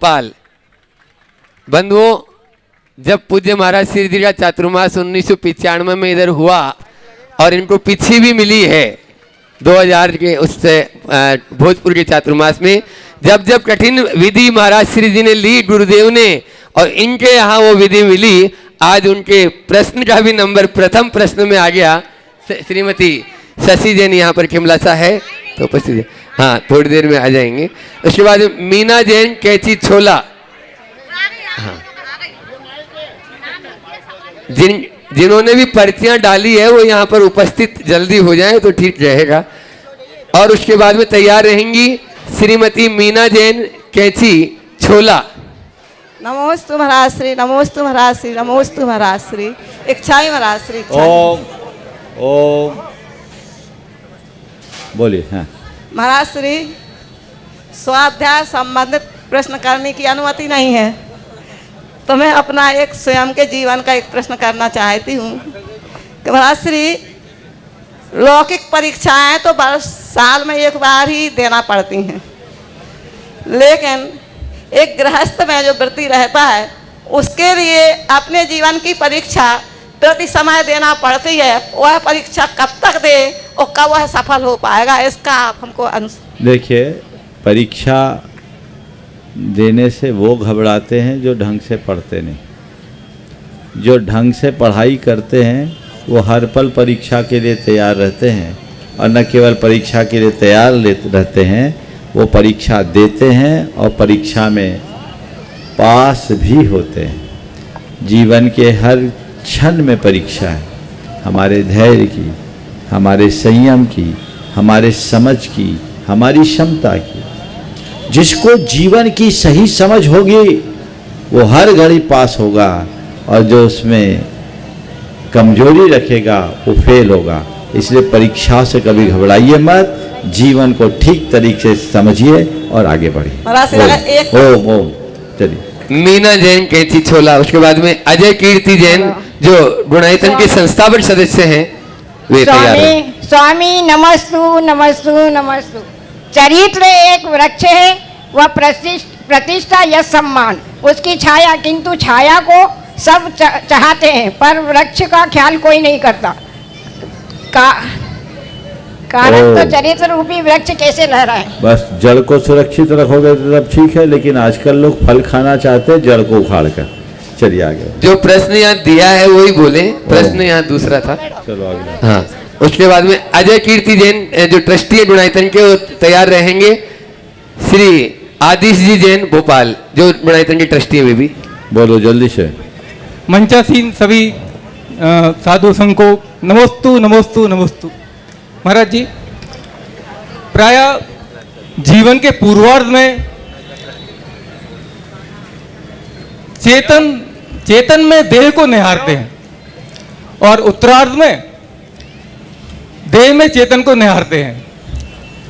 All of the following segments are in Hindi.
भोपाल। बंधुओं, जब पूज्य महाराज श्री जी का चातुर्मास 1995 में इधर हुआ और इनको पिछी भी मिली है 2000 के उससे भोजपुर के चातुर्मास में, जब जब कठिन विधि महाराज श्री जी ने ली गुरुदेव ने और इनके यहाँ वो विधि मिली, आज उनके प्रश्न का भी नंबर प्रथम प्रश्न में आ गया। श्रीमती शशि जैन यहाँ पर खिमलासा है तो उपस्थित, हाँ थोड़ी देर में आ जाएंगे। उसके बाद मीना जैन कैची छोला, हाँ जिन्होंने भी पर्चियां डाली है वो यहाँ पर उपस्थित जल्दी हो जाए तो ठीक रहेगा। और उसके बाद में तैयार रहेंगी श्रीमती मीना जैन कैची छोला। नमोस्तु महाराज श्री, नमोस्तु महाराज श्री, नमोस्तु महाराज श्री, इच्छाई महाराज श्री। ओम ओम बोलिए। हाँ महाराज श्री, स्वाध्याय संबंधित प्रश्न करने की अनुमति नहीं है, तो मैं अपना एक स्वयं के जीवन का एक प्रश्न करना चाहती हूँ कि महाराज श्री, लौकिक परीक्षाएं तो वर्ष साल में एक बार ही देना पड़ती हैं, लेकिन एक गृहस्थ में जो वृत्ति रहता है उसके लिए अपने जीवन की परीक्षा प्रति समय देना पड़ती है। वह परीक्षा कब तक दे और कब वह सफल हो पाएगा, इसका आप हमको देखिए, परीक्षा देने से वो घबराते हैं जो ढंग से पढ़ते नहीं। जो ढंग से पढ़ाई करते हैं वो हर पल परीक्षा के लिए तैयार रहते हैं, और न केवल परीक्षा के लिए तैयार रहते हैं, वो परीक्षा देते हैं और परीक्षा में पास भी होते हैं। जीवन के हर क्षण में परीक्षा है, हमारे धैर्य की, हमारे संयम की, हमारे समझ की, हमारी क्षमता की। जिसको जीवन की सही समझ होगी वो हर घड़ी पास होगा, और जो उसमें कमजोरी रखेगा वो फेल होगा। इसलिए परीक्षा से कभी घबराइए मत, जीवन को ठीक तरीके से समझिए और आगे बढ़िए। ओम ओम। चलिए। मीना जैन कैची छोला। उसके बाद में अजय कीर्ति जैन जो गुणायतन के संस्थापक सदस्य हैं, वे तैयार हैं। स्वामी नमस्तु नमस्तु नमस्तु। चरित्र एक वृक्ष है, वह प्रतिष्ठा या सम्मान उसकी छाया, किंतु छाया को सब चाहते हैं पर वृक्ष का ख्याल कोई नहीं करता। कारण तो चरित्र रूपी वृक्ष कैसे लहराए। बस जड़ को सुरक्षित रखोगे तो सब ठीक है, लेकिन आजकल लोग फल खाना चाहते हैं जड़ को उखाड़ कर। चलिए आगे। जो प्रश्न यहाँ दिया है वही बोले, प्रश्न यहाँ दूसरा था। चलो आगे। हाँ, उसके बाद में अजय कीर्ति जैन जो ट्रस्टी है गुणायतन के, वो तैयार रहेंगे। श्री आदिश जी जैन भोपाल जो गुणायतन के ट्रस्टी है, वे भी बोलो जल्दी से। मंचासीन सभी साधु संघ को नमोस्तु नमोस्तु नमोस्तु। महाराज जी, प्राय जीवन के पूर्वार्ध में चेतन में देह को निहारते हैं और उत्तरार्ध में देह में चेतन को निहारते हैं।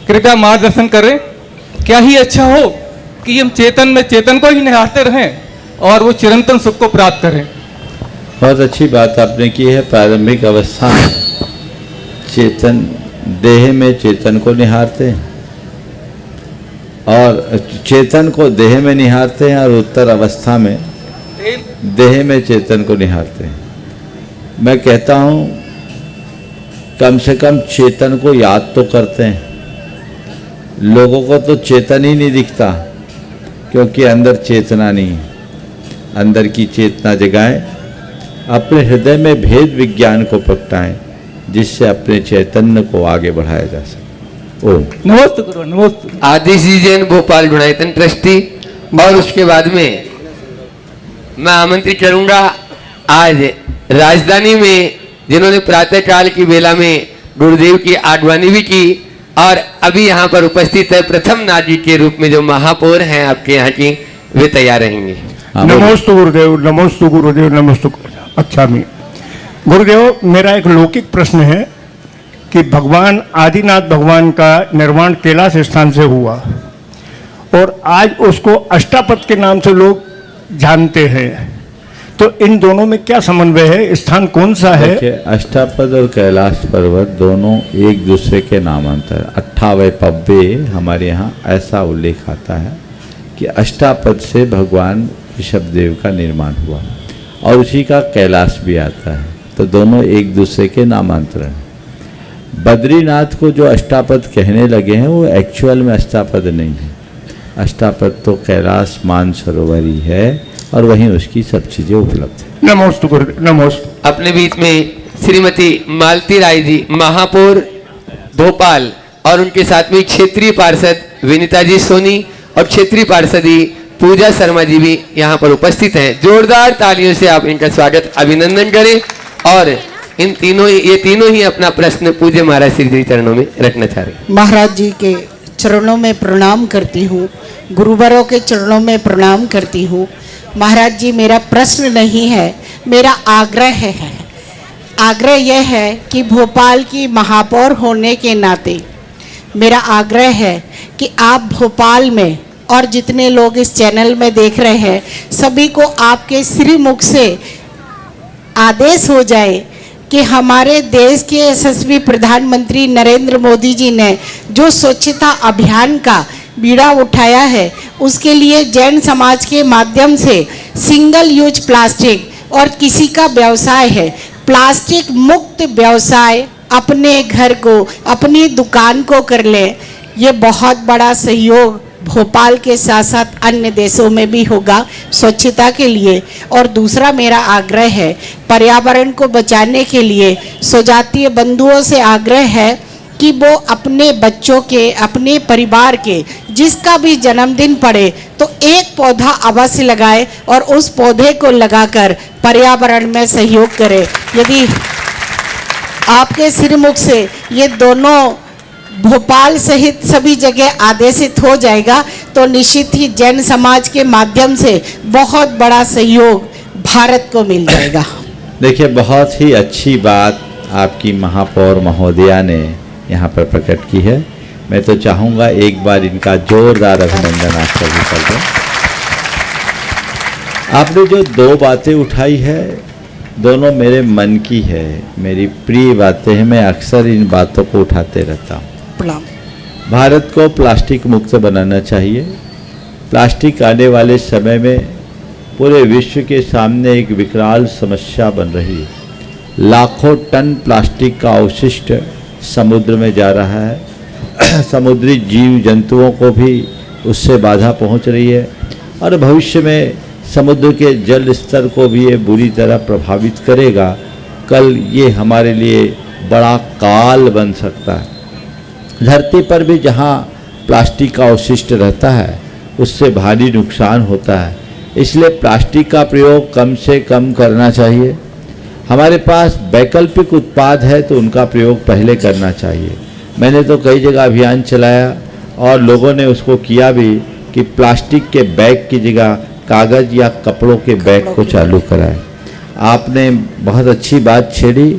कृपया मार्गदर्शन करें, क्या ही अच्छा हो कि हम चेतन में चेतन को ही निहारते रहें और वो चिरंतन सुख को प्राप्त करें। बहुत अच्छी बात आपने की है। प्रारंभिक अवस्था में चेतन देह में चेतन को निहारते हैं और चेतन को देह में निहारते हैं, और उत्तर अवस्था में देह में चेतन को निहारते हैं। मैं कहता हूँ कम से कम चेतन को याद तो करते हैं। लोगों को तो चेतन ही नहीं दिखता, क्योंकि अंदर चेतना नहीं है। अंदर की चेतना जगाएं, अपने हृदय में भेद विज्ञान को प्रगटाएं, जिससे अपने चैतन्य को आगे बढ़ाया जा सके। ओम नमोस्तु गुरु नमोस्तु। आदिश जी जैन भोपाल गुणायतन ट्रस्टी। और उसके बाद में मैं आमंत्रित करूंगा आज राजधानी में जिन्होंने प्रातः काल की बेला में गुरुदेव की आगवानी भी की और अभी यहाँ पर उपस्थित है प्रथम नागरिक के रूप में जो महापौर हैं आपके यहाँ की, वे तैयार रहेंगे। नमोस्तु गुरुदेव, नमोस्तु गुरुदेव, नमोस्तु। अच्छा मी गुरुदेव, मेरा एक लौकिक प्रश्न है कि भगवान आदिनाथ भगवान का निर्माण कैलाश स्थान से हुआ और आज उसको अष्टापद के नाम से लोग जानते हैं, तो इन दोनों में क्या समन्वय है? स्थान कौन सा है? अष्टापद और कैलाश पर्वत दोनों एक दूसरे के नामांतर। 58 पब्बे हमारे यहाँ ऐसा उल्लेख आता है कि अष्टापद से भगवान ऋषभदेव का निर्माण हुआ और उसी का कैलाश भी आता है, तो दोनों एक दूसरे के नामांतरण हैं। बद्रीनाथ को जो अष्टापद कहने लगे हैं वो एक्चुअल में अष्टापद नहीं है। अष्टापद तो कैलाश मानसरोवर ही है और वहीं उसकी सब चीज़ें उपलब्ध है। नमोस्तु गुरुदेव, नमोस्तु। अपने बीच में श्रीमती मालती राय जी महापौर भोपाल और उनके साथ में क्षेत्रीय पार्षद विनीता जी सोनी और क्षेत्रीय पार्षदी पूजा शर्मा जी भी यहाँ पर उपस्थित हैं। जोरदार तालियों से आप इनका स्वागत अभिनंदन करें। और ये तीनों ही अपना प्रश्न पूज्य महाराज श्री जी चरणों में रखना चाह रहे हैं। महाराज जी के चरणों में प्रणाम करती हूँ, गुरुवरों के चरणों में प्रणाम करती हूँ। महाराज जी, मेरा प्रश्न नहीं है, मेरा आग्रह है। आग्रह यह है कि भोपाल की महापौर होने के नाते मेरा आग्रह है कि आप भोपाल में और जितने लोग इस चैनल में देख रहे हैं सभी को आपके श्रीमुख से आदेश हो जाए कि हमारे देश के यशस्वी प्रधानमंत्री नरेंद्र मोदी जी ने जो स्वच्छता अभियान का बीड़ा उठाया है उसके लिए जैन समाज के माध्यम से सिंगल यूज प्लास्टिक और किसी का व्यवसाय है प्लास्टिक मुक्त व्यवसाय अपने घर को अपनी दुकान को कर ले। ये बहुत बड़ा सहयोग भोपाल के साथ साथ अन्य देशों में भी होगा स्वच्छता के लिए। और दूसरा मेरा आग्रह है पर्यावरण को बचाने के लिए स्वजातीय बंधुओं से आग्रह है कि वो अपने बच्चों के अपने परिवार के जिसका भी जन्मदिन पड़े तो एक पौधा अवश्य लगाए और उस पौधे को लगाकर पर्यावरण में सहयोग करे। यदि आपके श्रीमुख से ये दोनों भोपाल सहित सभी जगह आदेशित हो जाएगा तो निश्चित ही जैन समाज के माध्यम से बहुत बड़ा सहयोग भारत को मिल जाएगा। देखिए, बहुत ही अच्छी बात आपकी महापौर महोदया ने यहाँ पर प्रकट की है। मैं तो चाहूँगा एक बार इनका जोरदार अभिनंदन आप सभी कर दें। आपने जो दो बातें उठाई है दोनों मेरे मन की है, मेरी प्रिय बातें हैं। मैं अक्सर इन बातों को उठाते रहता हूँ। भारत को प्लास्टिक मुक्त बनाना चाहिए। प्लास्टिक आने वाले समय में पूरे विश्व के सामने एक विकराल समस्या बन रही है। लाखों टन प्लास्टिक का अवशिष्ट समुद्र में जा रहा है। समुद्री जीव जंतुओं को भी उससे बाधा पहुंच रही है और भविष्य में समुद्र के जल स्तर को भी ये बुरी तरह प्रभावित करेगा। कल ये हमारे लिए बड़ा काल बन सकता है। धरती पर भी जहाँ प्लास्टिक का अवशिष्ट रहता है उससे भारी नुकसान होता है। इसलिए प्लास्टिक का प्रयोग कम से कम करना चाहिए। हमारे पास वैकल्पिक उत्पाद है तो उनका प्रयोग पहले करना चाहिए। मैंने तो कई जगह अभियान चलाया और लोगों ने उसको किया भी कि प्लास्टिक के बैग की जगह कागज़ या कपड़ों के बैग को चालू कराए। आपने बहुत अच्छी बात छेड़ी।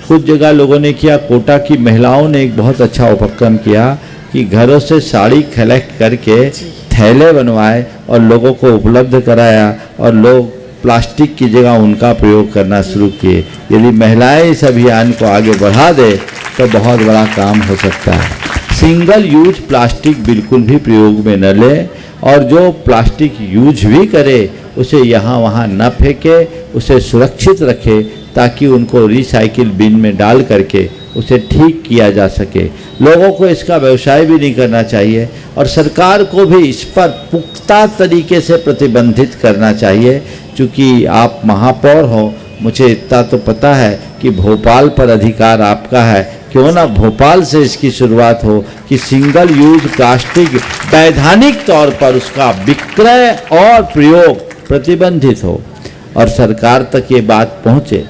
कुछ जगह लोगों ने किया, कोटा की महिलाओं ने एक बहुत अच्छा उपक्रम किया कि घरों से साड़ी कलेक्ट करके थैले बनवाए और लोगों को उपलब्ध कराया और लोग प्लास्टिक की जगह उनका प्रयोग करना शुरू किए। यदि महिलाएं इस अभियान को आगे बढ़ा दे तो बहुत बड़ा काम हो सकता है। सिंगल यूज प्लास्टिक बिल्कुल भी प्रयोग में न ले और जो प्लास्टिक यूज भी करे उसे यहाँ वहाँ न फेंके, उसे सुरक्षित रखे ताकि उनको रिसाइकिल बिन में डाल करके उसे ठीक किया जा सके। लोगों को इसका व्यवसाय भी नहीं करना चाहिए और सरकार को भी इस पर पुख्ता तरीके से प्रतिबंधित करना चाहिए। चूँकि आप महापौर हो, मुझे इतना तो पता है कि भोपाल पर अधिकार आपका है। क्यों ना भोपाल से इसकी शुरुआत हो कि सिंगल यूज प्लास्टिक वैधानिक तौर पर उसका विक्रय और प्रयोग प्रतिबंधित हो और सरकार तक ये बात पहुँचे।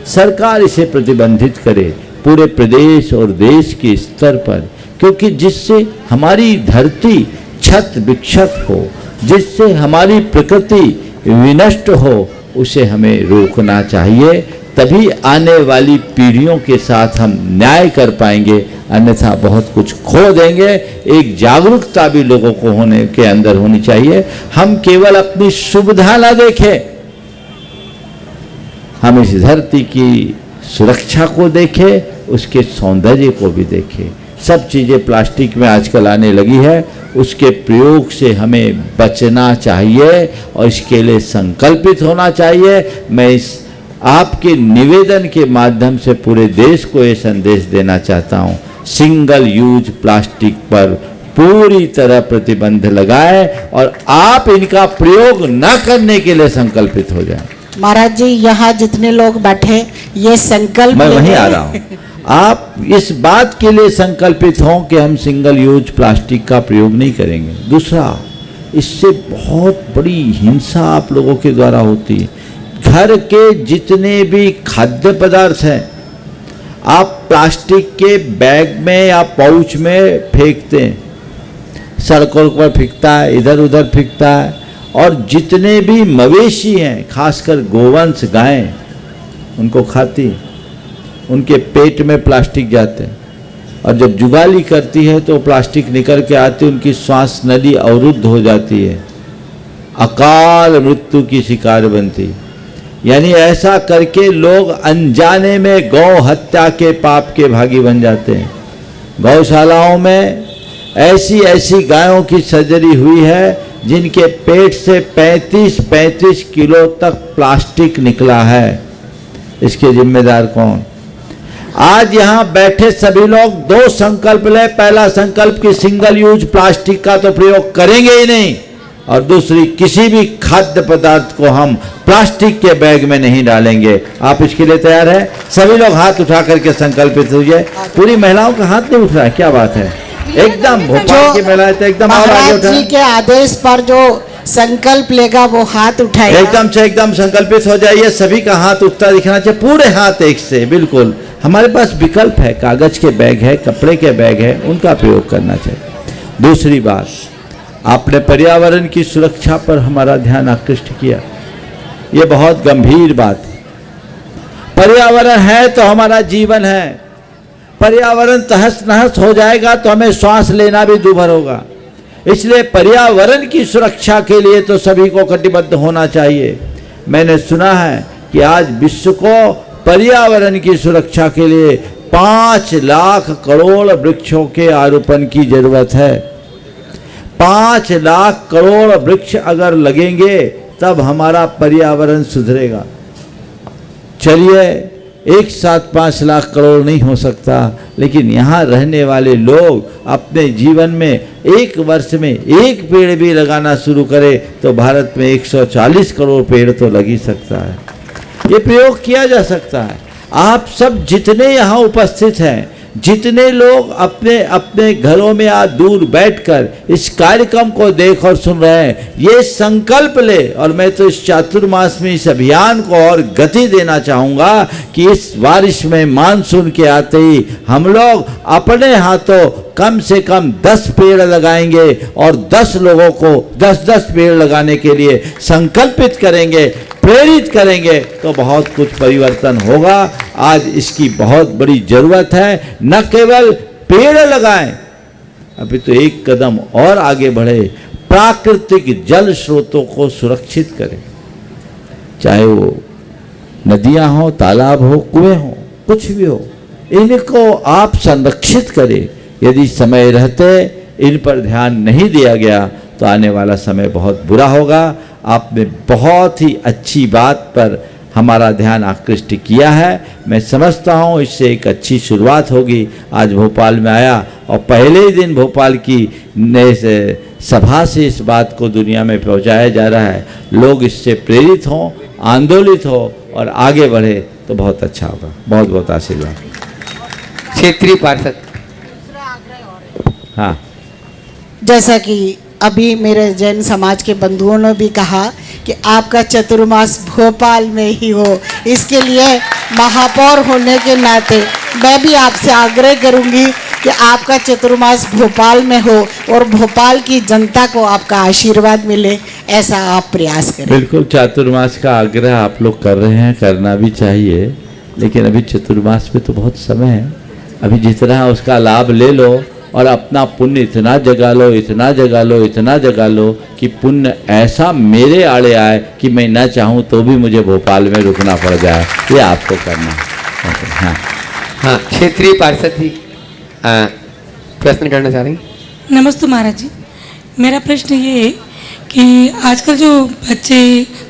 सरकार इसे प्रतिबंधित करे पूरे प्रदेश और देश के स्तर पर, क्योंकि जिससे हमारी धरती छत विक्षत हो, जिससे हमारी प्रकृति विनष्ट हो, उसे हमें रोकना चाहिए। तभी आने वाली पीढ़ियों के साथ हम न्याय कर पाएंगे, अन्यथा बहुत कुछ खो देंगे। एक जागरूकता भी लोगों को होने के अंदर होनी चाहिए। हम केवल अपनी सुविधा ना देखें, हम इस धरती की सुरक्षा को देखें, उसके सौंदर्य को भी देखें। सब चीज़ें प्लास्टिक में आजकल आने लगी है, उसके प्रयोग से हमें बचना चाहिए और इसके लिए संकल्पित होना चाहिए। मैं इस आपके निवेदन के माध्यम से पूरे देश को ये संदेश देना चाहता हूँ, सिंगल यूज प्लास्टिक पर पूरी तरह प्रतिबंध लगाए और आप इनका प्रयोग न करने के लिए संकल्पित हो जाएं। महाराज जी, यहाँ जितने लोग बैठे ये संकल्प मैं ले वहीं रहे आ हैं। रहा हूँ, आप इस बात के लिए संकल्पित हों कि हम सिंगल यूज प्लास्टिक का प्रयोग नहीं करेंगे। दूसरा, इससे बहुत बड़ी हिंसा आप लोगों के द्वारा होती है। घर के जितने भी खाद्य पदार्थ हैं आप प्लास्टिक के बैग में या पाउच में फेंकते हैं, सड़कों पर फेंकता है, इधर उधर फेंकता है, और जितने भी मवेशी हैं, खासकर गोवंश गायें उनको खाती, उनके पेट में प्लास्टिक जाते हैं, और जब जुगाली करती है तो प्लास्टिक निकल के आती, उनकी श्वास नली अवरुद्ध हो जाती है, अकाल मृत्यु की शिकार बनती। यानी ऐसा करके लोग अनजाने में गौ हत्या के पाप के भागी बन जाते हैं। गौशालाओं में ऐसी ऐसी गायों की सर्जरी हुई है जिनके पेट से 35-35 किलो तक प्लास्टिक निकला है। इसके जिम्मेदार कौन? आज यहाँ बैठे सभी लोग दो संकल्प ले। पहला संकल्प कि सिंगल यूज प्लास्टिक का तो प्रयोग करेंगे ही नहीं, और दूसरी, किसी भी खाद्य पदार्थ को हम प्लास्टिक के बैग में नहीं डालेंगे। आप इसके लिए तैयार हैं? सभी लोग हाथ उठा करके संकल्पित हुए। पूरी महिलाओं का हाथ नहीं उठ रहा है, क्या बात है? एकदम भोपाल की महिलाएं तो एकदम और आगे महाराज उठा, जी के आदेश पर जो संकल्प लेगा वो हाथ उठाएगा। एकदम से एकदम संकल्पित हो जाइए। सभी का हाथ उठता दिखना चाहिए, पूरे हाथ एक से। बिल्कुल, हमारे पास विकल्प है, कागज के बैग है, कपड़े के बैग है, उनका प्रयोग करना चाहिए। दूसरी बात, आपने पर्यावरण की सुरक्षा पर हमारा ध्यान आकृष्ट किया, ये बहुत गंभीर बात है। पर्यावरण है तो हमारा जीवन है। पर्यावरण तहस नहस हो जाएगा तो हमें श्वास लेना भी दूभर होगा। इसलिए पर्यावरण की सुरक्षा के लिए तो सभी को कटिबद्ध होना चाहिए। मैंने सुना है कि आज विश्व को पर्यावरण की सुरक्षा के लिए 5 लाख करोड़ वृक्षों के आरोपण की जरूरत है। 5 लाख करोड़ वृक्ष अगर लगेंगे तब हमारा पर्यावरण सुधरेगा। चलिए, एक साथ 5 लाख करोड़ नहीं हो सकता, लेकिन यहाँ रहने वाले लोग अपने जीवन में एक वर्ष में एक पेड़ भी लगाना शुरू करें तो भारत में 140 करोड़ पेड़ तो लग ही सकता है। ये प्रयोग किया जा सकता है। आप सब जितने यहाँ उपस्थित हैं, जितने लोग अपने अपने घरों में आज दूर बैठकर इस कार्यक्रम को देख और सुन रहे हैं, ये संकल्प ले। और मैं तो इस चातुर्मास में इस अभियान को और गति देना चाहूँगा कि इस बारिश में, मानसून के आते ही हम लोग अपने हाथों कम से कम 10 पेड़ लगाएंगे और 10 लोगों को 10-10 पेड़ लगाने के लिए संकल्पित करेंगे, प्रेरित करेंगे, तो बहुत कुछ परिवर्तन होगा। आज इसकी बहुत बड़ी जरूरत है। न केवल पेड़ लगाएं, अभी तो एक कदम और आगे बढ़े, प्राकृतिक जल स्रोतों को सुरक्षित करें, चाहे वो नदियां हो, तालाब हो, कुएं हो, कुछ भी हो, इनको आप संरक्षित करें। यदि समय रहते इन पर ध्यान नहीं दिया गया तो आने वाला समय बहुत बुरा होगा। आपने बहुत ही अच्छी बात पर हमारा ध्यान आकृष्ट किया है। मैं समझता हूँ इससे एक अच्छी शुरुआत होगी। आज भोपाल में आया और पहले ही दिन भोपाल की सभा से इस बात को दुनिया में पहुँचाया जा रहा है। लोग इससे प्रेरित हों, आंदोलित हो और आगे बढ़े तो बहुत अच्छा होगा। बहुत बहुत आशीर्वाद। क्षेत्रीय पार्षद। हाँ, जैसा कि अभी मेरे जैन समाज के बंधुओं ने भी कहा कि आपका चतुर्मास भोपाल में ही हो, इसके लिए महापौर होने के नाते मैं भी आपसे आग्रह करूंगी कि आपका चतुर्मास भोपाल में हो और भोपाल की जनता को आपका आशीर्वाद मिले, ऐसा आप प्रयास करें। बिल्कुल, चातुर्मास का आग्रह आप लोग कर रहे हैं, करना भी चाहिए, लेकिन अभी चतुर्मास में तो बहुत समय है। अभी जितना है उसका लाभ ले लो और अपना पुण्य इतना जगा लो, इतना जगा लो, इतना जगा लो कि पुण्य ऐसा मेरे आड़े आए कि मैं ना चाहूँ तो भी मुझे भोपाल में रुकना पड़ जाए। ये आपको करना है। हाँ, हाँ, क्षेत्रीय पार्षद जी प्रश्न करना चाह रही हैं? नमस्ते महाराज जी, मेरा प्रश्न ये है कि आजकल जो बच्चे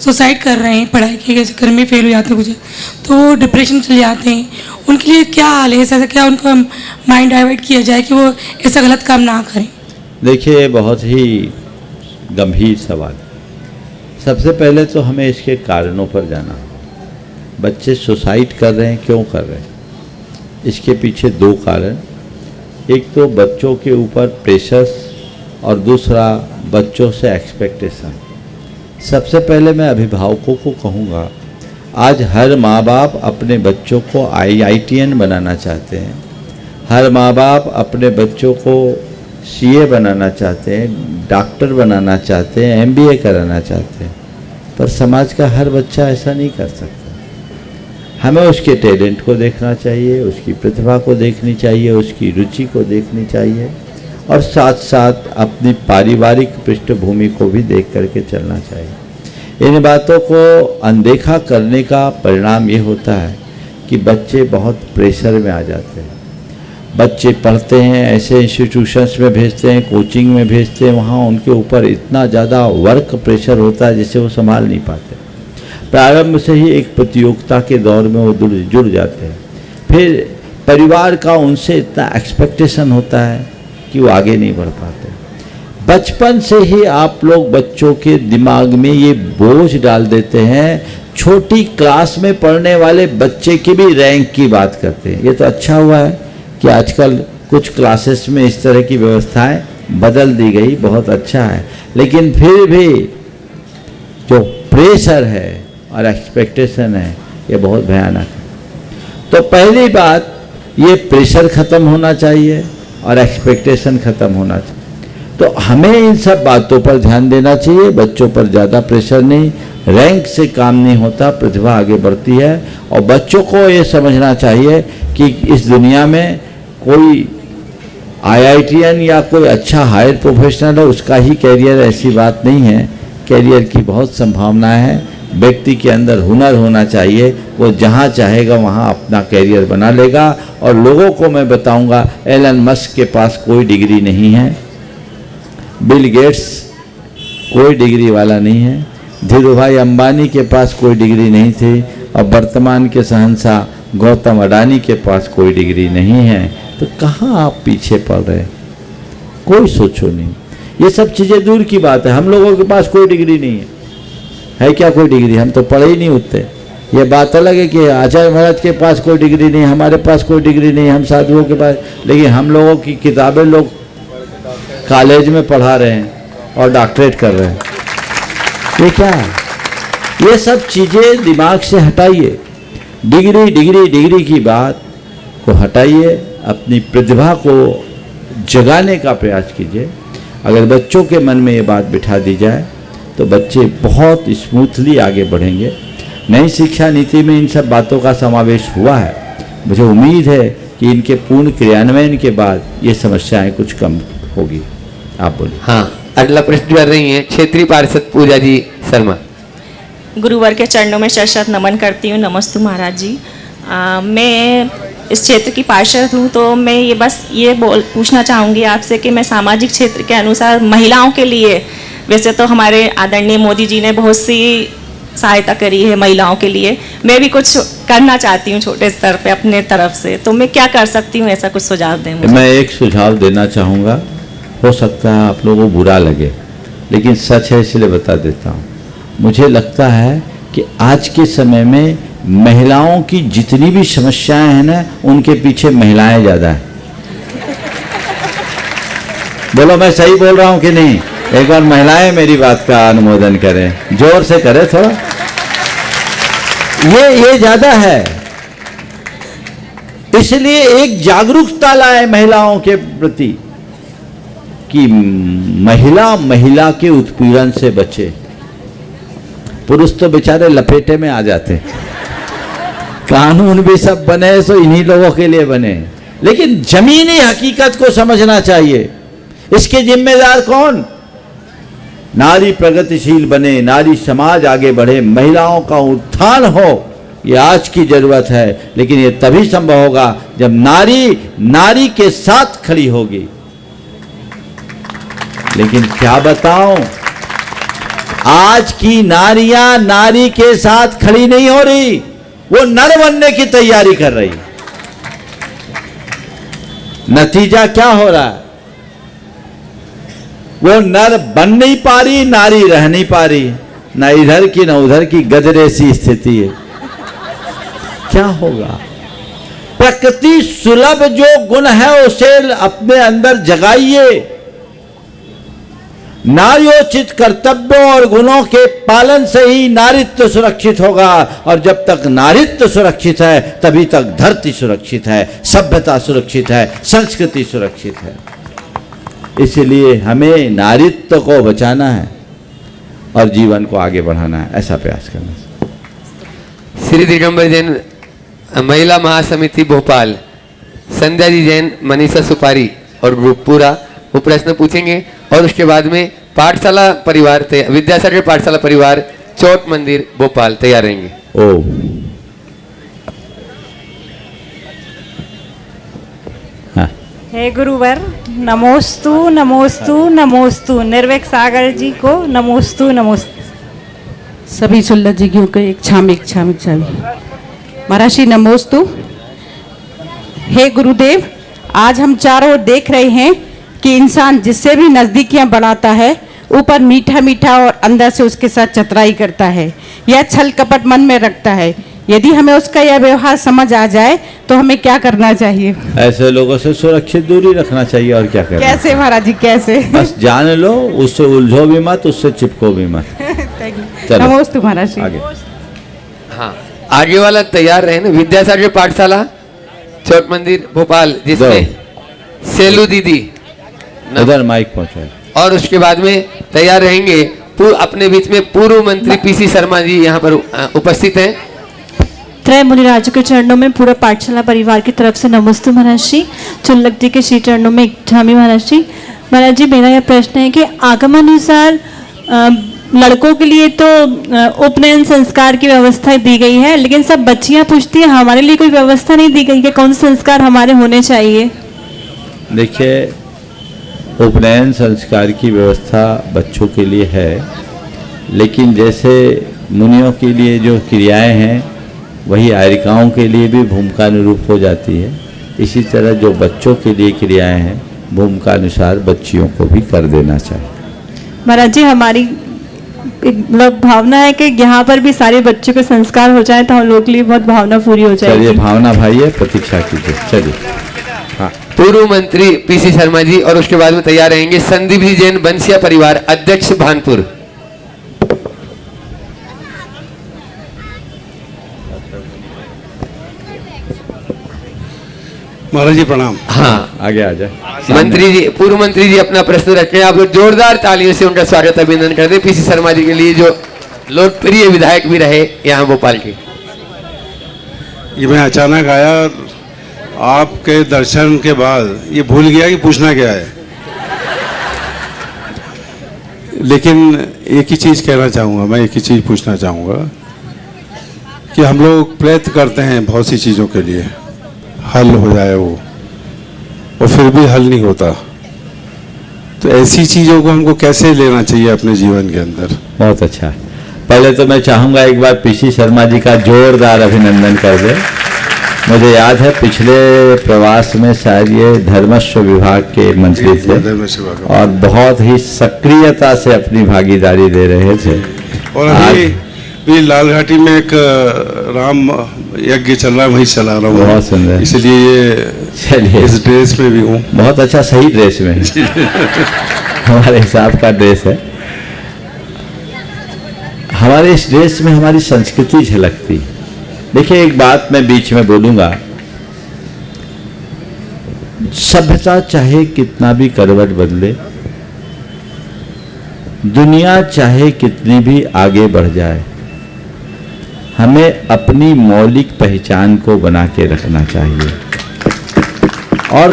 सुसाइड कर रहे हैं पढ़ाई के चक्कर में, फेल हो जाते हैं कुछ, तो वो डिप्रेशन चले जाते हैं, उनके लिए क्या हाल है? ऐसा क्या उनका माइंड डाइवर्ट किया जाए कि वो ऐसा गलत काम ना करें? देखिए, बहुत ही गंभीर सवाल। सबसे पहले तो हमें इसके कारणों पर जाना। बच्चे सुसाइड कर रहे हैं, क्यों कर रहे हैं? इसके पीछे दो कारण। एक तो बच्चों के ऊपर प्रेशर्स और दूसरा बच्चों से एक्सपेक्टेशन। सबसे पहले मैं अभिभावकों को कहूँगा, आज हर माँ बाप अपने बच्चों को IITN बनाना चाहते हैं, हर माँ बाप अपने बच्चों को CA बनाना चाहते हैं, डॉक्टर बनाना चाहते हैं, MBA कराना चाहते हैं, पर समाज का हर बच्चा ऐसा नहीं कर सकता। हमें उसके टैलेंट को देखना चाहिए, उसकी प्रतिभा को देखनी चाहिए, उसकी रुचि को देखनी चाहिए और साथ साथ अपनी पारिवारिक पृष्ठभूमि को भी देख करके चलना चाहिए। इन बातों को अनदेखा करने का परिणाम ये होता है कि बच्चे बहुत प्रेशर में आ जाते हैं। बच्चे पढ़ते हैं, ऐसे इंस्टीट्यूशंस में भेजते हैं, कोचिंग में भेजते हैं, वहाँ उनके ऊपर इतना ज़्यादा वर्क प्रेशर होता है जिसे वो संभाल नहीं पाते। प्रारंभ से ही एक प्रतियोगिता के दौर में वो जुड़ जाते हैं। फिर परिवार का उनसे इतना एक्सपेक्टेशन होता है कि वो आगे नहीं बढ़ पाते। बचपन से ही आप लोग बच्चों के दिमाग में ये बोझ डाल देते हैं। छोटी क्लास में पढ़ने वाले बच्चे की भी रैंक की बात करते हैं। ये तो अच्छा हुआ है कि आजकल कुछ क्लासेस में इस तरह की व्यवस्थाएं बदल दी गई, बहुत अच्छा है, लेकिन फिर भी जो प्रेशर है और एक्सपेक्टेशन है ये बहुत भयानक है। तो पहली बात, ये प्रेशर ख़त्म होना चाहिए और एक्सपेक्टेशन ख़त्म होना चाहिए। तो हमें इन सब बातों पर ध्यान देना चाहिए। बच्चों पर ज़्यादा प्रेशर नहीं, रैंक से काम नहीं होता, प्रतिभा आगे बढ़ती है। और बच्चों को ये समझना चाहिए कि इस दुनिया में कोई IITN या कोई अच्छा हायर प्रोफेशनल है उसका ही कैरियर, ऐसी बात नहीं है। कैरियर की बहुत संभावनाएं हैं। व्यक्ति के अंदर हुनर होना चाहिए, वो जहाँ चाहेगा वहाँ अपना कैरियर बना लेगा। और लोगों को मैं बताऊंगा, एलन मस्क के पास कोई डिग्री नहीं है, बिल गेट्स कोई डिग्री वाला नहीं है, धीरूभाई अंबानी के पास कोई डिग्री नहीं थी, और वर्तमान के शहंशाह गौतम अडानी के पास कोई डिग्री नहीं है। तो कहाँ आप पीछे पड़ रहे हैं? कोई सोचो नहीं। ये सब चीज़ें दूर की बात है। हम लोगों के पास कोई डिग्री नहीं है क्या? कोई डिग्री? हम तो पढ़े ही नहीं उतने। ये बात अलग है कि आचार्य महाराज के पास कोई डिग्री नहीं, हमारे पास कोई डिग्री नहीं, हम साधुओं के पास, लेकिन हम लोगों की किताबें लोग कॉलेज में पढ़ा रहे हैं और डॉक्टरेट कर रहे हैं। ये क्या है? ये सब चीज़ें दिमाग से हटाइए। डिग्री डिग्री डिग्री की बात को हटाइए, अपनी प्रतिभा को जगाने का प्रयास कीजिए। अगर बच्चों के मन में ये बात बिठा दी जाए तो बच्चे बहुत स्मूथली आगे बढ़ेंगे। नई शिक्षा नीति में इन सब बातों का समावेश हुआ है। मुझे उम्मीद है कि इनके पूर्ण क्रियान्वयन के बाद ये समस्याएं कुछ कम होगी। आप बोलिए। हाँ, अगला प्रश्न कर रही हैं क्षेत्रीय पार्षद पूजा जी शर्मा। गुरुवर के चरणों में शत नमन करती हूँ। नमस्तु महाराज जी। मैं इस क्षेत्र की पार्षद हूँ, तो मैं ये बस ये पूछना चाहूँगी आपसे कि मैं सामाजिक क्षेत्र के अनुसार महिलाओं के लिए, वैसे तो हमारे आदरणीय मोदी जी ने बहुत सी सहायता करी है महिलाओं के लिए, मैं भी कुछ करना चाहती हूँ छोटे स्तर पे अपने तरफ से, तो मैं क्या कर सकती हूँ? ऐसा कुछ सुझाव दें मुझे। मैं एक सुझाव देना चाहूँगा, हो सकता है आप लोगों को बुरा लगे, लेकिन सच है इसलिए बता देता हूँ। मुझे लगता है कि आज के समय में महिलाओं की जितनी भी समस्याएं हैं ना, उनके पीछे महिलाएं ज़्यादा हैं। बोलो मैं सही बोल रहा हूँ कि नहीं? एक बार महिलाएं मेरी बात का अनुमोदन करें, जोर से करें थोड़ा। ये ज़्यादा है, इसलिए एक जागरूकता लाए महिलाओं के प्रति कि महिला के उत्पीड़न से बचे। पुरुष तो बेचारे लपेटे में आ जाते हैं। कानून भी सब बने सो इन्हीं लोगों के लिए बने, लेकिन जमीनी हकीकत को समझना चाहिए। इसके जिम्मेदार कौन? नारी प्रगतिशील बने, नारी समाज आगे बढ़े, महिलाओं का उत्थान हो, ये आज की जरूरत है। लेकिन ये तभी संभव होगा जब नारी के साथ खड़ी होगी। लेकिन क्या बताऊं, आज की नारियां नारी के साथ खड़ी नहीं हो रही, वो नर बनने की तैयारी कर रही। नतीजा क्या हो रहा है, वो नर बन नहीं पा रही, नारी रह नहीं पा रही, ना इधर की ना उधर की, गदरे सी स्थिति है। क्या होगा? प्रकृति सुलभ जो गुण है उसे अपने अंदर जगाइए। नार्योचित कर्तव्यों और गुणों के पालन से ही नारित्व सुरक्षित होगा, और जब तक नारित्व सुरक्षित है तभी तक धरती सुरक्षित है, सभ्यता सुरक्षित है, संस्कृति सुरक्षित है। इसलिए हमें नारित्व को बचाना है और जीवन को आगे बढ़ाना है, ऐसा प्रयास करना है। श्री दिगंबर जैन महिला महासमिति भोपाल, संध्या जी जैन, मनीषा सुपारी और ग्रुप पूरा वो प्रश्न पूछेंगे, और उसके बाद में पाठशाला परिवार विद्यासागर पाठशाला परिवार चौट मंदिर भोपाल तैयार रहेंगे। ओ हाँ। हे गुरुवर, नमोस्तु नमोस्तु नमोस्तु। निर्वेक सागर जी को नमोस्तु नमोस्तु। सभी सुल्लजीगियों को एक छामी महाराज श्री नमोस्तु। हे गुरुदेव, आज हम चारों ओर देख रहे हैं कि इंसान जिससे भी नज़दीकियां बढ़ाता है, ऊपर मीठा मीठा और अंदर से उसके साथ चतुराई करता है, यह छल कपट मन में रखता है। यदि हमें उसका यह व्यवहार समझ आ जाए तो हमें क्या करना चाहिए? ऐसे लोगों से सुरक्षित दूरी रखना चाहिए, और क्या करना। कैसे महाराज जी, कैसे? बस जान लो, उससे उलझो भी मत, उससे चिपको भी मत। नमोस्तु महाराज जी। आगे। हाँ, आगे वाला तैयार रहे ना, विद्यासागर पाठशाला चौट मंदिर भोपाल, जिसमें सेलू दीदी उधर माइक पहुंचाए, और उसके बाद में तैयार रहेंगे अपने बीच में पूर्व मंत्री पीसी शर्मा जी यहाँ पर उपस्थित हैं। त्रय मुनिराजों के चरणों में पूरा पाठशाला परिवार की तरफ से नमस्ते महाराज जी। चुल्लक जी के श्री चरणों में एक झामी महाराज जी। महाराज जी, मेरा यह प्रश्न है कि आगमानुसार लड़कों के लिए तो उपनयन संस्कार की व्यवस्था दी गई है, लेकिन सब बच्चियां पूछती हैं हमारे लिए कोई व्यवस्था नहीं दी गई है, कौन से संस्कार हमारे होने चाहिए? देखिए, उपनयन संस्कार की व्यवस्था बच्चों के लिए है, लेकिन जैसे मुनियों के लिए जो क्रियाएं हैं वही आयरिकाओं के लिए भी भूमिकानुरूप हो जाती है। इसी तरह जो बच्चों के लिए क्रियाएं हैं भूमिकानुसार बच्चियों को भी कर देना चाहिए। महाराज जी, हमारी मतलब भावना है कि यहाँ पर भी सारे बच्चों के संस्कार हो जाए तो हम लोग के लिए बहुत भावना पूरी हो जाएगी। चलिए, भावना भाई है, प्रतीक्षा कीजिए। चलिए। हाँ। पूर्व मंत्री पीसी शर्मा जी, और उसके बाद में तैयार रहेंगे संदीप जी जैन, बंसिया परिवार, अध्यक्ष भानपुर। महाराज जी प्रणाम। हाँ, आगे आ जाए। मंत्री जी, पूर्व मंत्री जी अपना प्रश्न रखें। आप लोग जोरदार तालियों से उनका स्वागत अभिनंदन कर दें। पीसी शर्मा जी के लिए, जो लोकप्रिय विधायक भी रहे यहाँ भोपाल के। ये मैं अचानक आया और आपके दर्शन के बाद ये भूल गया कि पूछना क्या है, लेकिन एक ही चीज़ कहना चाहूँगा, मैं एक ही चीज़ पूछना चाहूँगा कि हम लोग प्रयत्न करते हैं बहुत सी चीज़ों के लिए, हल हो जाए वो, और फिर भी हल नहीं होता। तो ऐसी चीज़ों को हमको कैसे लेना चाहिए अपने जीवन के अंदर? बहुत अच्छा। पहले तो मैं चाहूँगा एक बार पीसी शर्मा जी का जोरदार अभिनंदन कर दे। मुझे याद है पिछले प्रवास में शायद ये धर्मस्व विभाग के मंत्री थे और बहुत ही सक्रियता से अपनी भागीदारी दे रहे थे। और अभी लाल घाटी में एक राम यज्ञ चल रहा है, वही चला रहा हूँ। बहुत सुंदर। इसलिए ये चलिए, इस ड्रेस में भी हूँ। बहुत अच्छा, सही ड्रेस में हमारे हिसाब का ड्रेस है। हमारे इस ड्रेस में हमारी संस्कृति झलकती। देखिए, एक बात मैं बीच में बोलूंगा, सभ्यता चाहे कितना भी करवट बदले, दुनिया चाहे कितनी भी आगे बढ़ जाए, हमें अपनी मौलिक पहचान को बना के रखना चाहिए। और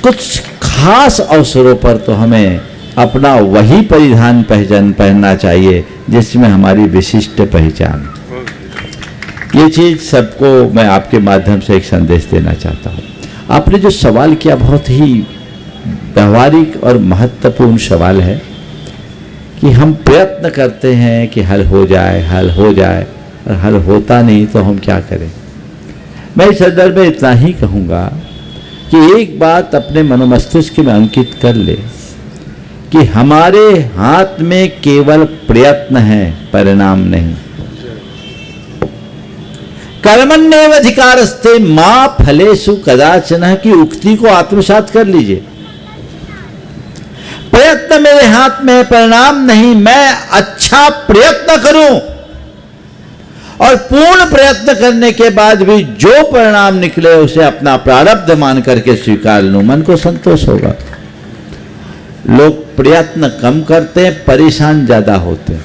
कुछ खास अवसरों पर तो हमें अपना वही परिधान पहनना चाहिए जिसमें हमारी विशिष्ट पहचान। ये चीज़ सबको मैं आपके माध्यम से एक संदेश देना चाहता हूँ। आपने जो सवाल किया बहुत ही व्यवहारिक और महत्वपूर्ण सवाल है कि हम प्रयत्न करते हैं कि हल हो जाए और हल होता नहीं तो हम क्या करें। मैं इस संदर्भ में इतना ही कहूँगा कि एक बात अपने मनोमस्तिष्क में अंकित कर ले कि हमारे हाथ में केवल प्रयत्न है, परिणाम नहीं। कर्मण्येवाधिकारस्ते मा फलेषु कदाचन की उक्ति को आत्मसात कर लीजिए। प्रयत्न मेरे हाथ में, परिणाम नहीं। मैं अच्छा प्रयत्न करूं और पूर्ण प्रयत्न करने के बाद भी जो परिणाम निकले उसे अपना प्रारब्ध मान करके स्वीकार लूं, मन को संतोष होगा। लोग प्रयत्न कम करते हैं, परेशान ज्यादा होते हैं।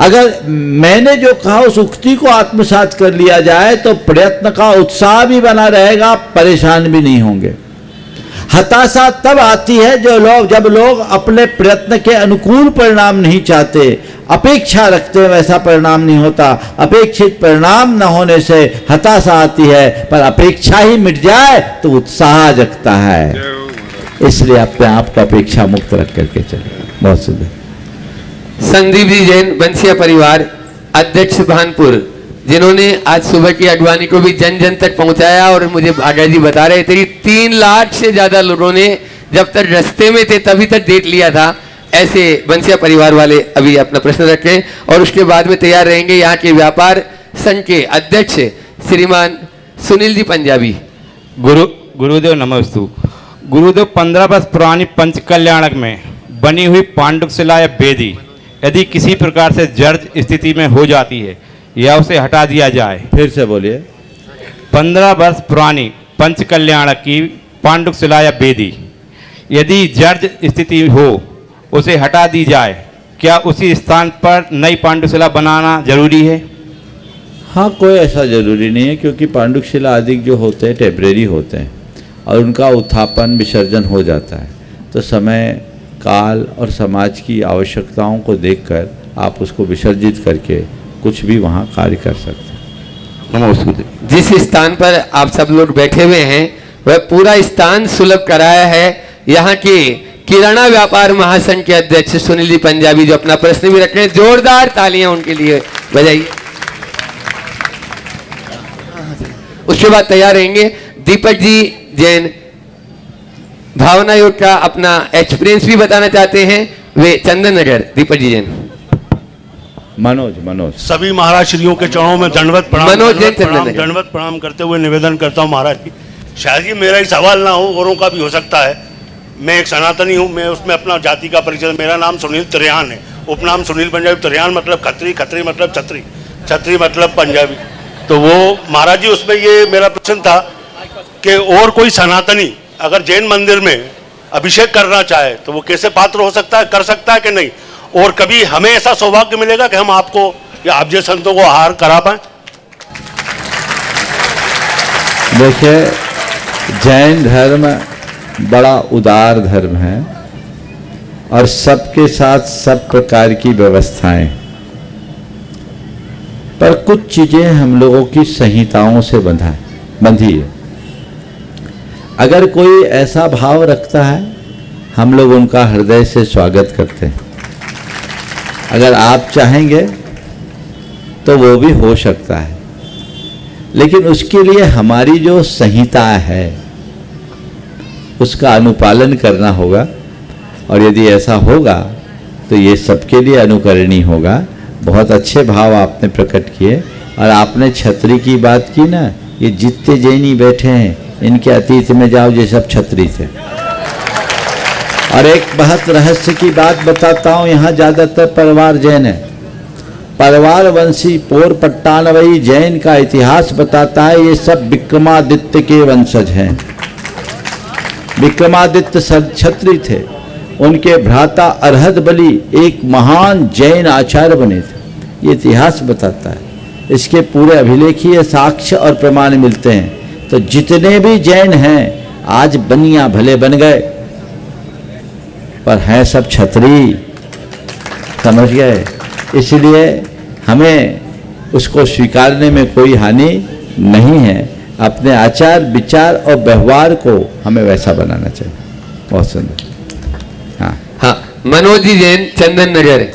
अगर मैंने जो कहा उस उक्ति को आत्मसात कर लिया जाए तो प्रयत्न का उत्साह भी बना रहेगा, परेशान भी नहीं होंगे। हताशा तब आती है जब लोग अपने प्रयत्न के अनुकूल परिणाम नहीं चाहते, अपेक्षा रखते हैं, वैसा परिणाम नहीं होता। अपेक्षित परिणाम न होने से हताशा आती है, पर अपेक्षा ही मिट जाए तो उत्साह जगता है। इसलिए अपने आप को अपेक्षा मुक्त रख करके चले। बहुत सुंदर। संदीप जी जैन, बंसिया परिवार अध्यक्ष भानपुर, जिन्होंने आज सुबह की अडवाणी को भी जन जन तक पहुंचाया। और मुझे भागा जी बता रहे थे 3 लाख से ज्यादा लोगों ने जब तक रास्ते में थे तभी तक डेट लिया था। ऐसे बंसिया परिवार वाले अभी अपना प्रश्न रखें और उसके बाद में तैयार रहेंगे यहाँ के व्यापार संघ के अध्यक्ष श्रीमान सुनील जी पंजाबी। गुरुदेव नमस्तु। गुरुदेव 15 वर्ष पुरानी पंच कल्याणक में बनी हुई पांडुक शिला या बेदी यदि किसी प्रकार से जर्ज स्थिति में हो जाती है या उसे हटा दिया जाए। फिर से बोलिए। 15 वर्ष पुरानी पंच कल्याणक की पांडुक शिला या बेदी यदि जर्ज स्थिति हो उसे हटा दी जाए, क्या उसी स्थान पर नई पांडुशिला बनाना जरूरी है? हाँ, कोई ऐसा जरूरी नहीं है, क्योंकि पांडुशिला आदि जो होते हैं टेम्परेरी होते हैं और उनका उत्थापन विसर्जन हो जाता है। तो समय, काल और समाज की आवश्यकताओं को देखकर आप उसको विसर्जित करके कुछ भी वहाँ कार्य कर सकते हैं। जिस स्थान पर आप सब लोग बैठे हुए हैं वह पूरा स्थान सुलभ कराया है यहाँ के किराना व्यापार महासंघ के अध्यक्ष सुनील जी पंजाबी, जो अपना प्रश्न भी रख रहे हैं। जोरदार तालियां उनके लिए बजाइए। उसके बाद तैयार रहेंगे दीपक जी जैन, भावना योग का अपना एक्सपीरियंस भी बताना चाहते हैं, वे चंदन नगर। दीपक जी जैन। मनोज सभी महाराज श्रियों के चरणों में दंडवत प्रणाम करते हुए निवेदन करता हूँ महाराज जी, शायद ये मेरा ही सवाल ना हो, औरों का भी हो सकता है। मैं एक सनातनी हूँ, मैं उसमें अपना जाति का परिचय, मेरा नाम सुनील त्रियान है, उपनाम सुनील पंजाबी। त्रियान मतलब खत्री, खत्री मतलब छत्री, छत्री मतलब पंजाबी। तो वो महाराज जी उसमें ये मेरा प्रश्न था कि और कोई सनातनी अगर जैन मंदिर में अभिषेक करना चाहे तो वो कैसे पात्र हो सकता है, कर सकता है कि नहीं? और कभी हमें ऐसा सौभाग्य मिलेगा कि हम आपको या आप जैसे संतों को आहार करा पाए? देखिए, जैन धर्म बड़ा उदार धर्म है और सबके साथ सब प्रकार की व्यवस्थाएं, पर कुछ चीजें हम लोगों की संहिताओं से बंधी है। अगर कोई ऐसा भाव रखता है, हम लोग उनका हृदय से स्वागत करते हैं। अगर आप चाहेंगे तो वो भी हो सकता है, लेकिन उसके लिए हमारी जो संहिता है उसका अनुपालन करना होगा। और यदि ऐसा होगा तो ये सबके लिए अनुकरणीय होगा। बहुत अच्छे भाव आपने प्रकट किए। और आपने छत्री की बात की ना, ये जितने जैनी बैठे हैं इनके अतीत में जाओ, ये सब छत्री थे। और एक बहुत रहस्य की बात बताता हूँ, यहाँ ज़्यादातर परिवार जैन है। परिवार वंशी पोर पट्टानवई जैन का इतिहास बताता है ये सब विक्रमादित्य के वंशज हैं। विक्रमादित्य क्षत्रिय थे, उनके भ्राता अर्हत बलि एक महान जैन आचार्य बने थे। ये इतिहास बताता है, इसके पूरे अभिलेखीय साक्ष्य और प्रमाण मिलते हैं। तो जितने भी जैन हैं आज बनिया भले बन गए, पर हैं सब क्षत्रिय, समझ गए। इसलिए हमें उसको स्वीकारने में कोई हानि नहीं है। अपने आचार विचार और व्यवहार को हमें वैसा बनाना चाहिए। बहुत सुंदर। हाँ हाँ, मनोज जी जैन, चंदन नगर।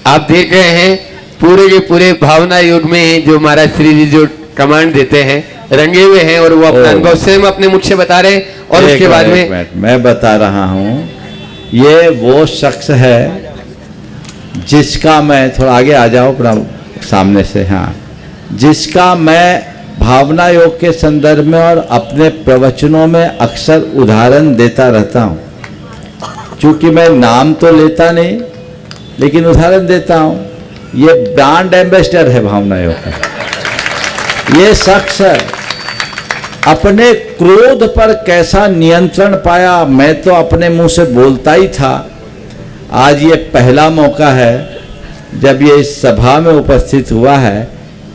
आप देख रहे हैं पूरे के पूरे भावना योग में जो महाराज श्री जी जो कमांड देते हैं रंगे हुए हैं, और वो अपना अनुभव स्वयं अपने मुख से बता रहे हैं। और उसके बाद में मैं बता रहा हूँ, ये वो शख्स है जिसका मैं, थोड़ा आगे आ जाओ अपना सामने से, हाँ, जिसका मैं भावना योग के संदर्भ में और अपने प्रवचनों में अक्सर उदाहरण देता रहता हूँ। क्योंकि मैं नाम तो लेता नहीं लेकिन उदाहरण देता हूँ। ये ब्रांड एम्बेसडर है भावना योग का। ये शख्स अपने क्रोध पर कैसा नियंत्रण पाया, मैं तो अपने मुंह से बोलता ही था। आज ये पहला मौका है जब ये इस सभा में उपस्थित हुआ है।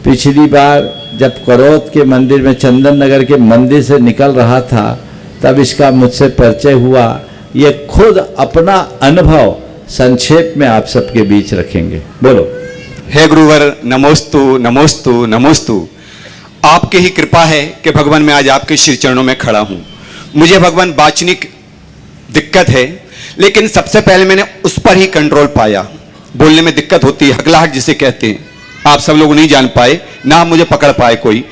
पिछली बार जब करौत के मंदिर में, चंदन नगर के मंदिर से निकल रहा था, तब इसका मुझसे परिचय हुआ। ये खुद अपना अनुभव संक्षेप में आप सबके बीच रखेंगे। बोलो। हे गुरुवर, नमोस्तु नमोस्तु नमोस्तु। आपकी ही कृपा है कि भगवान मैं आज आपके श्री चरणों में खड़ा हूँ। मुझे भगवान वाचनिक दिक्कत है, लेकिन सबसे पहले मैंने उस पर ही कंट्रोल पाया। बोलने में दिक्कत होती है, हकलाहट जिसे कहते हैं, आप सब लोग नहीं जान पाए, ना मुझे पकड़ पाए कोई,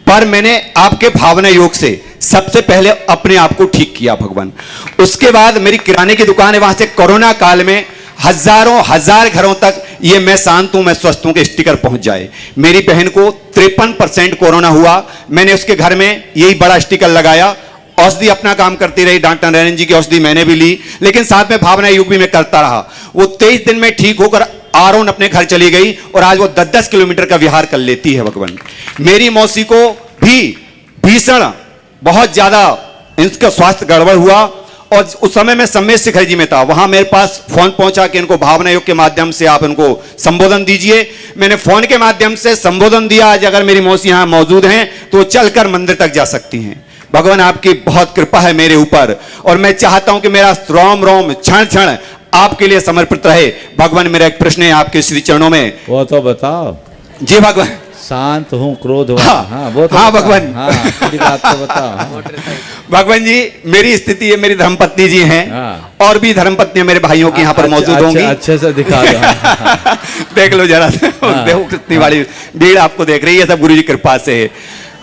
पर मैंने आपके भावना योग से सबसे पहले अपने आप को ठीक किया भगवान। उसके बाद मेरी किराने की दुकान है, वहां से कोरोना काल में हजार घरों तक ये मैं शांत हूं, मैं स्वस्थ हूं के स्टिकर पहुंच जाए। मेरी बहन को 53% कोरोना हुआ, मैंने उसके घर में यही बड़ा स्टिकर लगाया। औषधि अपना काम करती रही, डॉक्टर नारायण जी की औषधि मैंने भी ली, लेकिन साथ में भावना योग भी मैं करता रहा। वो 23 दिन में ठीक होकर आरोन अपने घर चली गई और आज वो 10-10 किलोमीटर का विहार कर लेती है भगवान। मेरी मौसी को भी भीषण बहुत ज्यादा इनका स्वास्थ्य गड़बड़ हुआ, और उस समय मैं सम्मेद शिखर जी में था। वहां मेरे पास फोन पहुंचा कि इनको भावना योग के माध्यम से आप इनको संबोधन दीजिए। मैंने फोन के माध्यम से संबोधन दिया। आज अगर मेरी मौसी यहां मौजूद हैं तो चलकर मंदिर तक जा सकती हैं। भगवान आपकी बहुत कृपा है मेरे ऊपर, और मैं चाहता हूं कि मेरा रोम रोम क्षण क्षण आपके लिए समर्पित रहे। भगवान, मेरा एक प्रश्न है आपके श्री चरणों में। वो तो बताओ। जी भगवान। शांत हूँ, क्रोध हाँ, वो तो हाँ भगवान, हाँ, बात तो बताओ। भगवान जी, मेरी स्थिति है, मेरी धर्मपत्नी जी हैं, और भी धर्मपत्नी मेरे भाइयों के यहाँ पर मौजूद होंगी। अच्छे से दिखा दो। देख लो जरा, देखो कितनी बड़ी भीड़ आपको देख रही है, सब गुरु जी कृपा से है।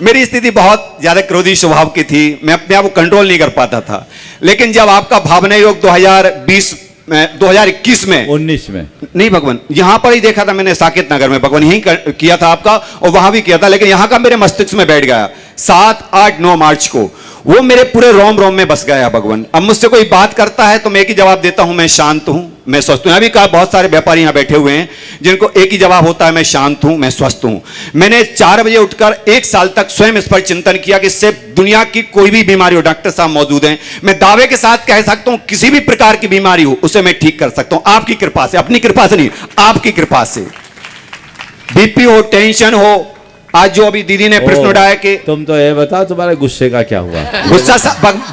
मेरी स्थिति बहुत ज्यादा क्रोधी स्वभाव की थी, मैं अपने आप को कंट्रोल नहीं कर पाता था। लेकिन जब आपका भावना योग 2021 में 19 में नहीं भगवान, यहां पर ही देखा था मैंने, साकेत नगर में भगवान यही किया था आपका, और वहां भी किया था, लेकिन यहां का मेरे मस्तिष्क में बैठ गया। 7, 8, 9 मार्च को वो मेरे पूरे रोम रोम में बस गया भगवान। अब मुझसे कोई बात करता है तो मैं एक ही जवाब देता हूं, मैं शांत हूं, मैं स्वस्थ हूं। अभी कहा बहुत सारे व्यापारी यहां बैठे हुए हैं जिनको एक ही जवाब होता है, मैं शांत हूं, मैं स्वस्थ हूं। मैंने 4 बजे उठकर 1 साल तक स्वयं इस पर चिंतन किया कि इससे दुनिया की कोई भी बीमारी हो, डॉक्टर साहब मौजूद हैं, मैं दावे के साथ कह सकता हूं किसी भी प्रकार की बीमारी हो उसे मैं ठीक कर सकता हूं, आपकी कृपा से, अपनी कृपा से नहीं, आपकी कृपा से। बीपी हो, टेंशन हो, आज जो अभी दीदी ने प्रश्न उठाया कि तुम तो ये बताओ तुम्हारे गुस्से का क्या हुआ। गुस्सा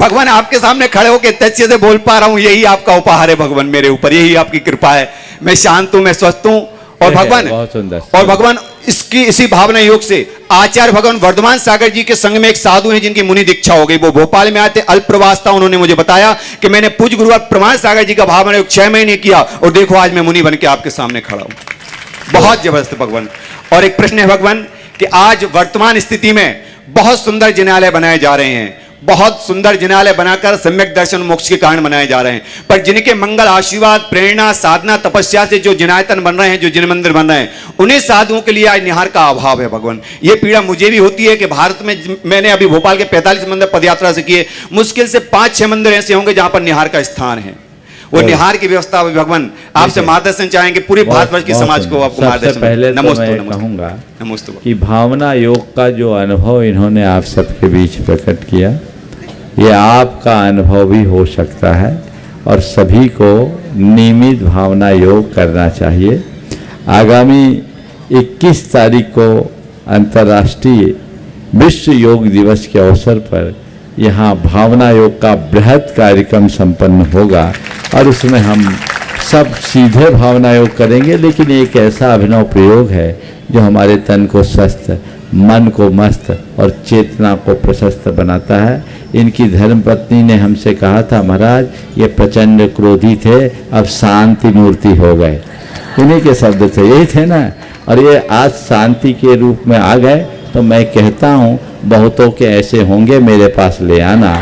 भगवान आपके सामने खड़े होकर तथ्य से बोल पा रहा हूं, यही आपका उपहार है भगवान मेरे ऊपर, यही आपकी कृपा है। मैं शांत हूं, मैं स्वस्थ हूं, और भगवान बहुत सुंदर। और भगवान इसी भावना योग से आचार्य भगवान वर्धमान सागर जी के संग में एक साधु हैं जिनकी मुनि दीक्षा हो गई। वो भोपाल में आए थे, अल्प प्रवास था, उन्होंने मुझे बताया कि मैंने पूज्य गुरुवार प्रमाण सागर जी का भावना योग 6 महीने किया, और देखो आज मैं मुनि बन के आपके सामने खड़ा हूं। बहुत जबरदस्त भगवान। और एक प्रश्न है भगवान कि आज वर्तमान स्थिति में बहुत सुंदर जिनालय बनाए जा रहे हैं, बहुत सुंदर जिनालय बनाकर सम्यक दर्शन मोक्ष के कारण बनाए जा रहे हैं, पर जिनके मंगल, आशीर्वाद, प्रेरणा, साधना, तपस्या से जो जिनायतन बन रहे हैं, जो जिन मंदिर बन रहे हैं, उन्हीं साधुओं के लिए आज निहार का अभाव है भगवान। ये पीड़ा मुझे भी होती है कि भारत में मैंने अभी भोपाल के 45 मंदिर पदयात्रा से किए, मुश्किल से 5-6 मंदिर ऐसे होंगे जहां पर निहार का स्थान है। वो निहार की व्यवस्था भगवान आपसे मार्गदर्शन चाहेंगे, पूरे भारतवर्ष की समाज को आपको मार्गदर्शन। पहले तो मैं कहूँगा कि भावना योग का जो अनुभव इन्होंने आप सबके बीच प्रकट किया, ये आपका अनुभव भी हो सकता है, और सभी को नियमित भावना योग करना चाहिए। आगामी 21 तारीख को अंतर्राष्ट्रीय विश्व योग दिवस के अवसर पर यहाँ भावना योग का बृहद कार्यक्रम संपन्न होगा, और उसमें हम सब सीधे भावना योग करेंगे, लेकिन एक ऐसा अभिनव प्रयोग है जो हमारे तन को स्वस्थ, मन को मस्त और चेतना को प्रशस्त बनाता है। इनकी धर्मपत्नी ने हमसे कहा था, महाराज ये प्रचंड क्रोधी थे, अब शांति मूर्ति हो गए। इन्हीं के शब्द थे, यही थे ना। और ये आज शांति के रूप में आ गए। तो मैं कहता हूँ बहुतों के ऐसे होंगे, मेरे पास ले आना,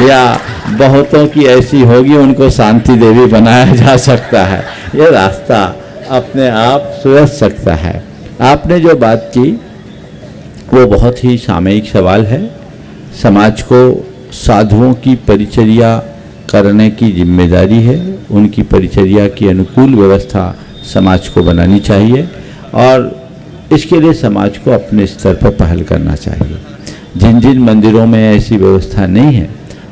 या बहुतों की ऐसी होगी, उनको शांति देवी बनाया जा सकता है। ये रास्ता अपने आप सुलझ सकता है। आपने जो बात की वो बहुत ही सामयिक सवाल है। समाज को साधुओं की परिचर्या करने की जिम्मेदारी है। उनकी परिचर्या की अनुकूल व्यवस्था समाज को बनानी चाहिए और इसके लिए समाज को अपने स्तर पर पहल करना चाहिए। जिन जिन मंदिरों में ऐसी व्यवस्था नहीं है,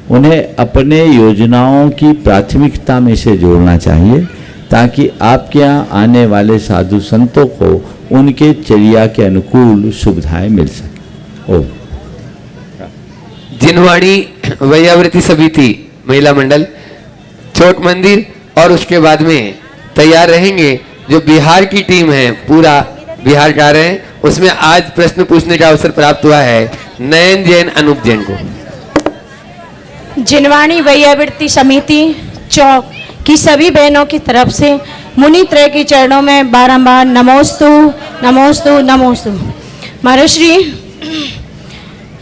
उन्हें अपने योजनाओं की प्राथमिकता में से जोड़ना चाहिए, ताकि आपके यहाँ आने वाले साधु संतों को उनके चर्या के अनुकूल सुविधाएं मिल सके। ओम। जिनवाणी वैयावृत्ति समिति महिला मंडल छोट मंदिर और उसके बाद में तैयार रहेंगे। जो बिहार की टीम है, पूरा बिहार का रहे हैं, उसमें आज प्रश्न पूछने का अवसर प्राप्त हुआ है नयन जैन अनूप जैन को। जिनवाणी वैयावृत्ति समिति चौक की सभी बहनों की तरफ से मुनि त्रय के चरणों में बारंबार नमोस्तु नमोस्तु नमोस्तु। महाराष्ट्री,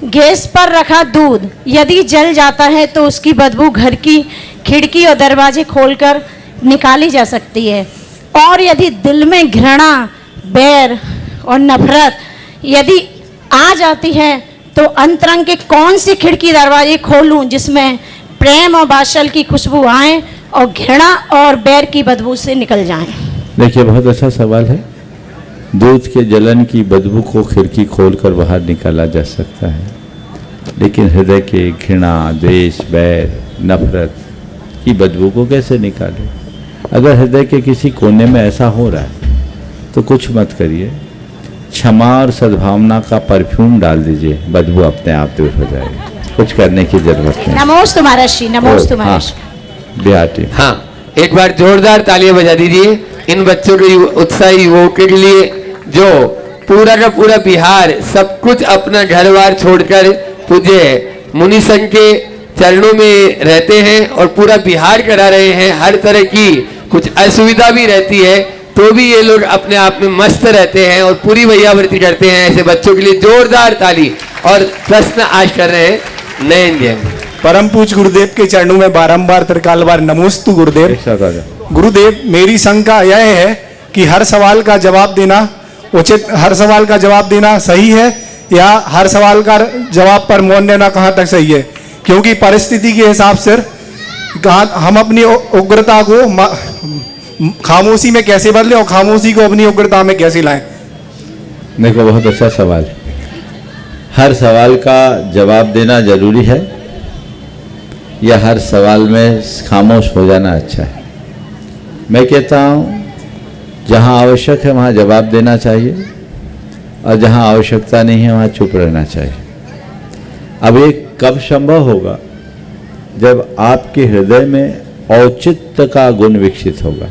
गैस पर रखा दूध यदि जल जाता है तो उसकी बदबू घर की खिड़की और दरवाजे खोलकर निकाली जा सकती है। और यदि दिल में घृणा, बैर और नफरत यदि आ जाती है तो अंतरंग के कौन सी खिड़की दरवाजे खोलूं जिसमें प्रेम और वात्सल्य की खुशबू आए और घृणा और बैर की बदबू से निकल जाएं। देखिए, बहुत अच्छा सवाल है। दूध के जलन की बदबू को खिड़की खोलकर बाहर निकाला जा सकता है, लेकिन हृदय के घृणा, द्वेष, बैर, नफरत की बदबू को कैसे निकालें? अगर हृदय के किसी कोने में ऐसा हो रहा है तो कुछ मत करिए, क्षमा और सद्भावना का परफ्यूम डाल दीजिए, बदबू अपने आप दूर हो जाएगी। कुछ करने की जरूरत नहीं। नमोस्तु महाराष्ट्री, नमोस्तु महाराष्ट्री। बिहार टीम, हाँ, एक बार जोरदार तालियां बजा दीजिए इन बच्चों के उत्साही युवकों के लिए, जो पूरा का पूरा बिहार सब कुछ अपना घर बार छोड़कर पूज्य मुनि संघ के चरणों में रहते हैं और पूरा बिहार करा रहे हैं। हर तरह की कुछ असुविधा भी रहती है तो भी ये लोग अपने आप में मस्त रहते हैं और पूरी वैयावृत्ति करते हैं। ऐसे बच्चों के लिए जोरदार ताली। और प्रश्न आज कर रहे हैं नयन जैन। परम पूज्य गुरुदेव के चरणों में बारंबार त्रिकाल बार नमोस्तु गुरुदेव। गुरुदेव, मेरी शंका यह है कि हर सवाल का जवाब देना उचित, हर सवाल का जवाब देना सही है या हर सवाल का जवाब पर मौन रहना कहाँ तक सही है? क्योंकि परिस्थिति के हिसाब से हम अपनी उग्रता को खामोशी में कैसे बदलें और खामोशी को अपनी उग्रता में कैसे लाएं? देखो, बहुत अच्छा सवाल है। हर सवाल का जवाब देना जरूरी है या हर सवाल में खामोश हो जाना अच्छा है? मैं कहता हूँ जहाँ आवश्यक है वहाँ जवाब देना चाहिए और जहाँ आवश्यकता नहीं है वहाँ चुप रहना चाहिए। अब ये कब संभव होगा? जब आपके हृदय में औचित्य का गुण विकसित होगा।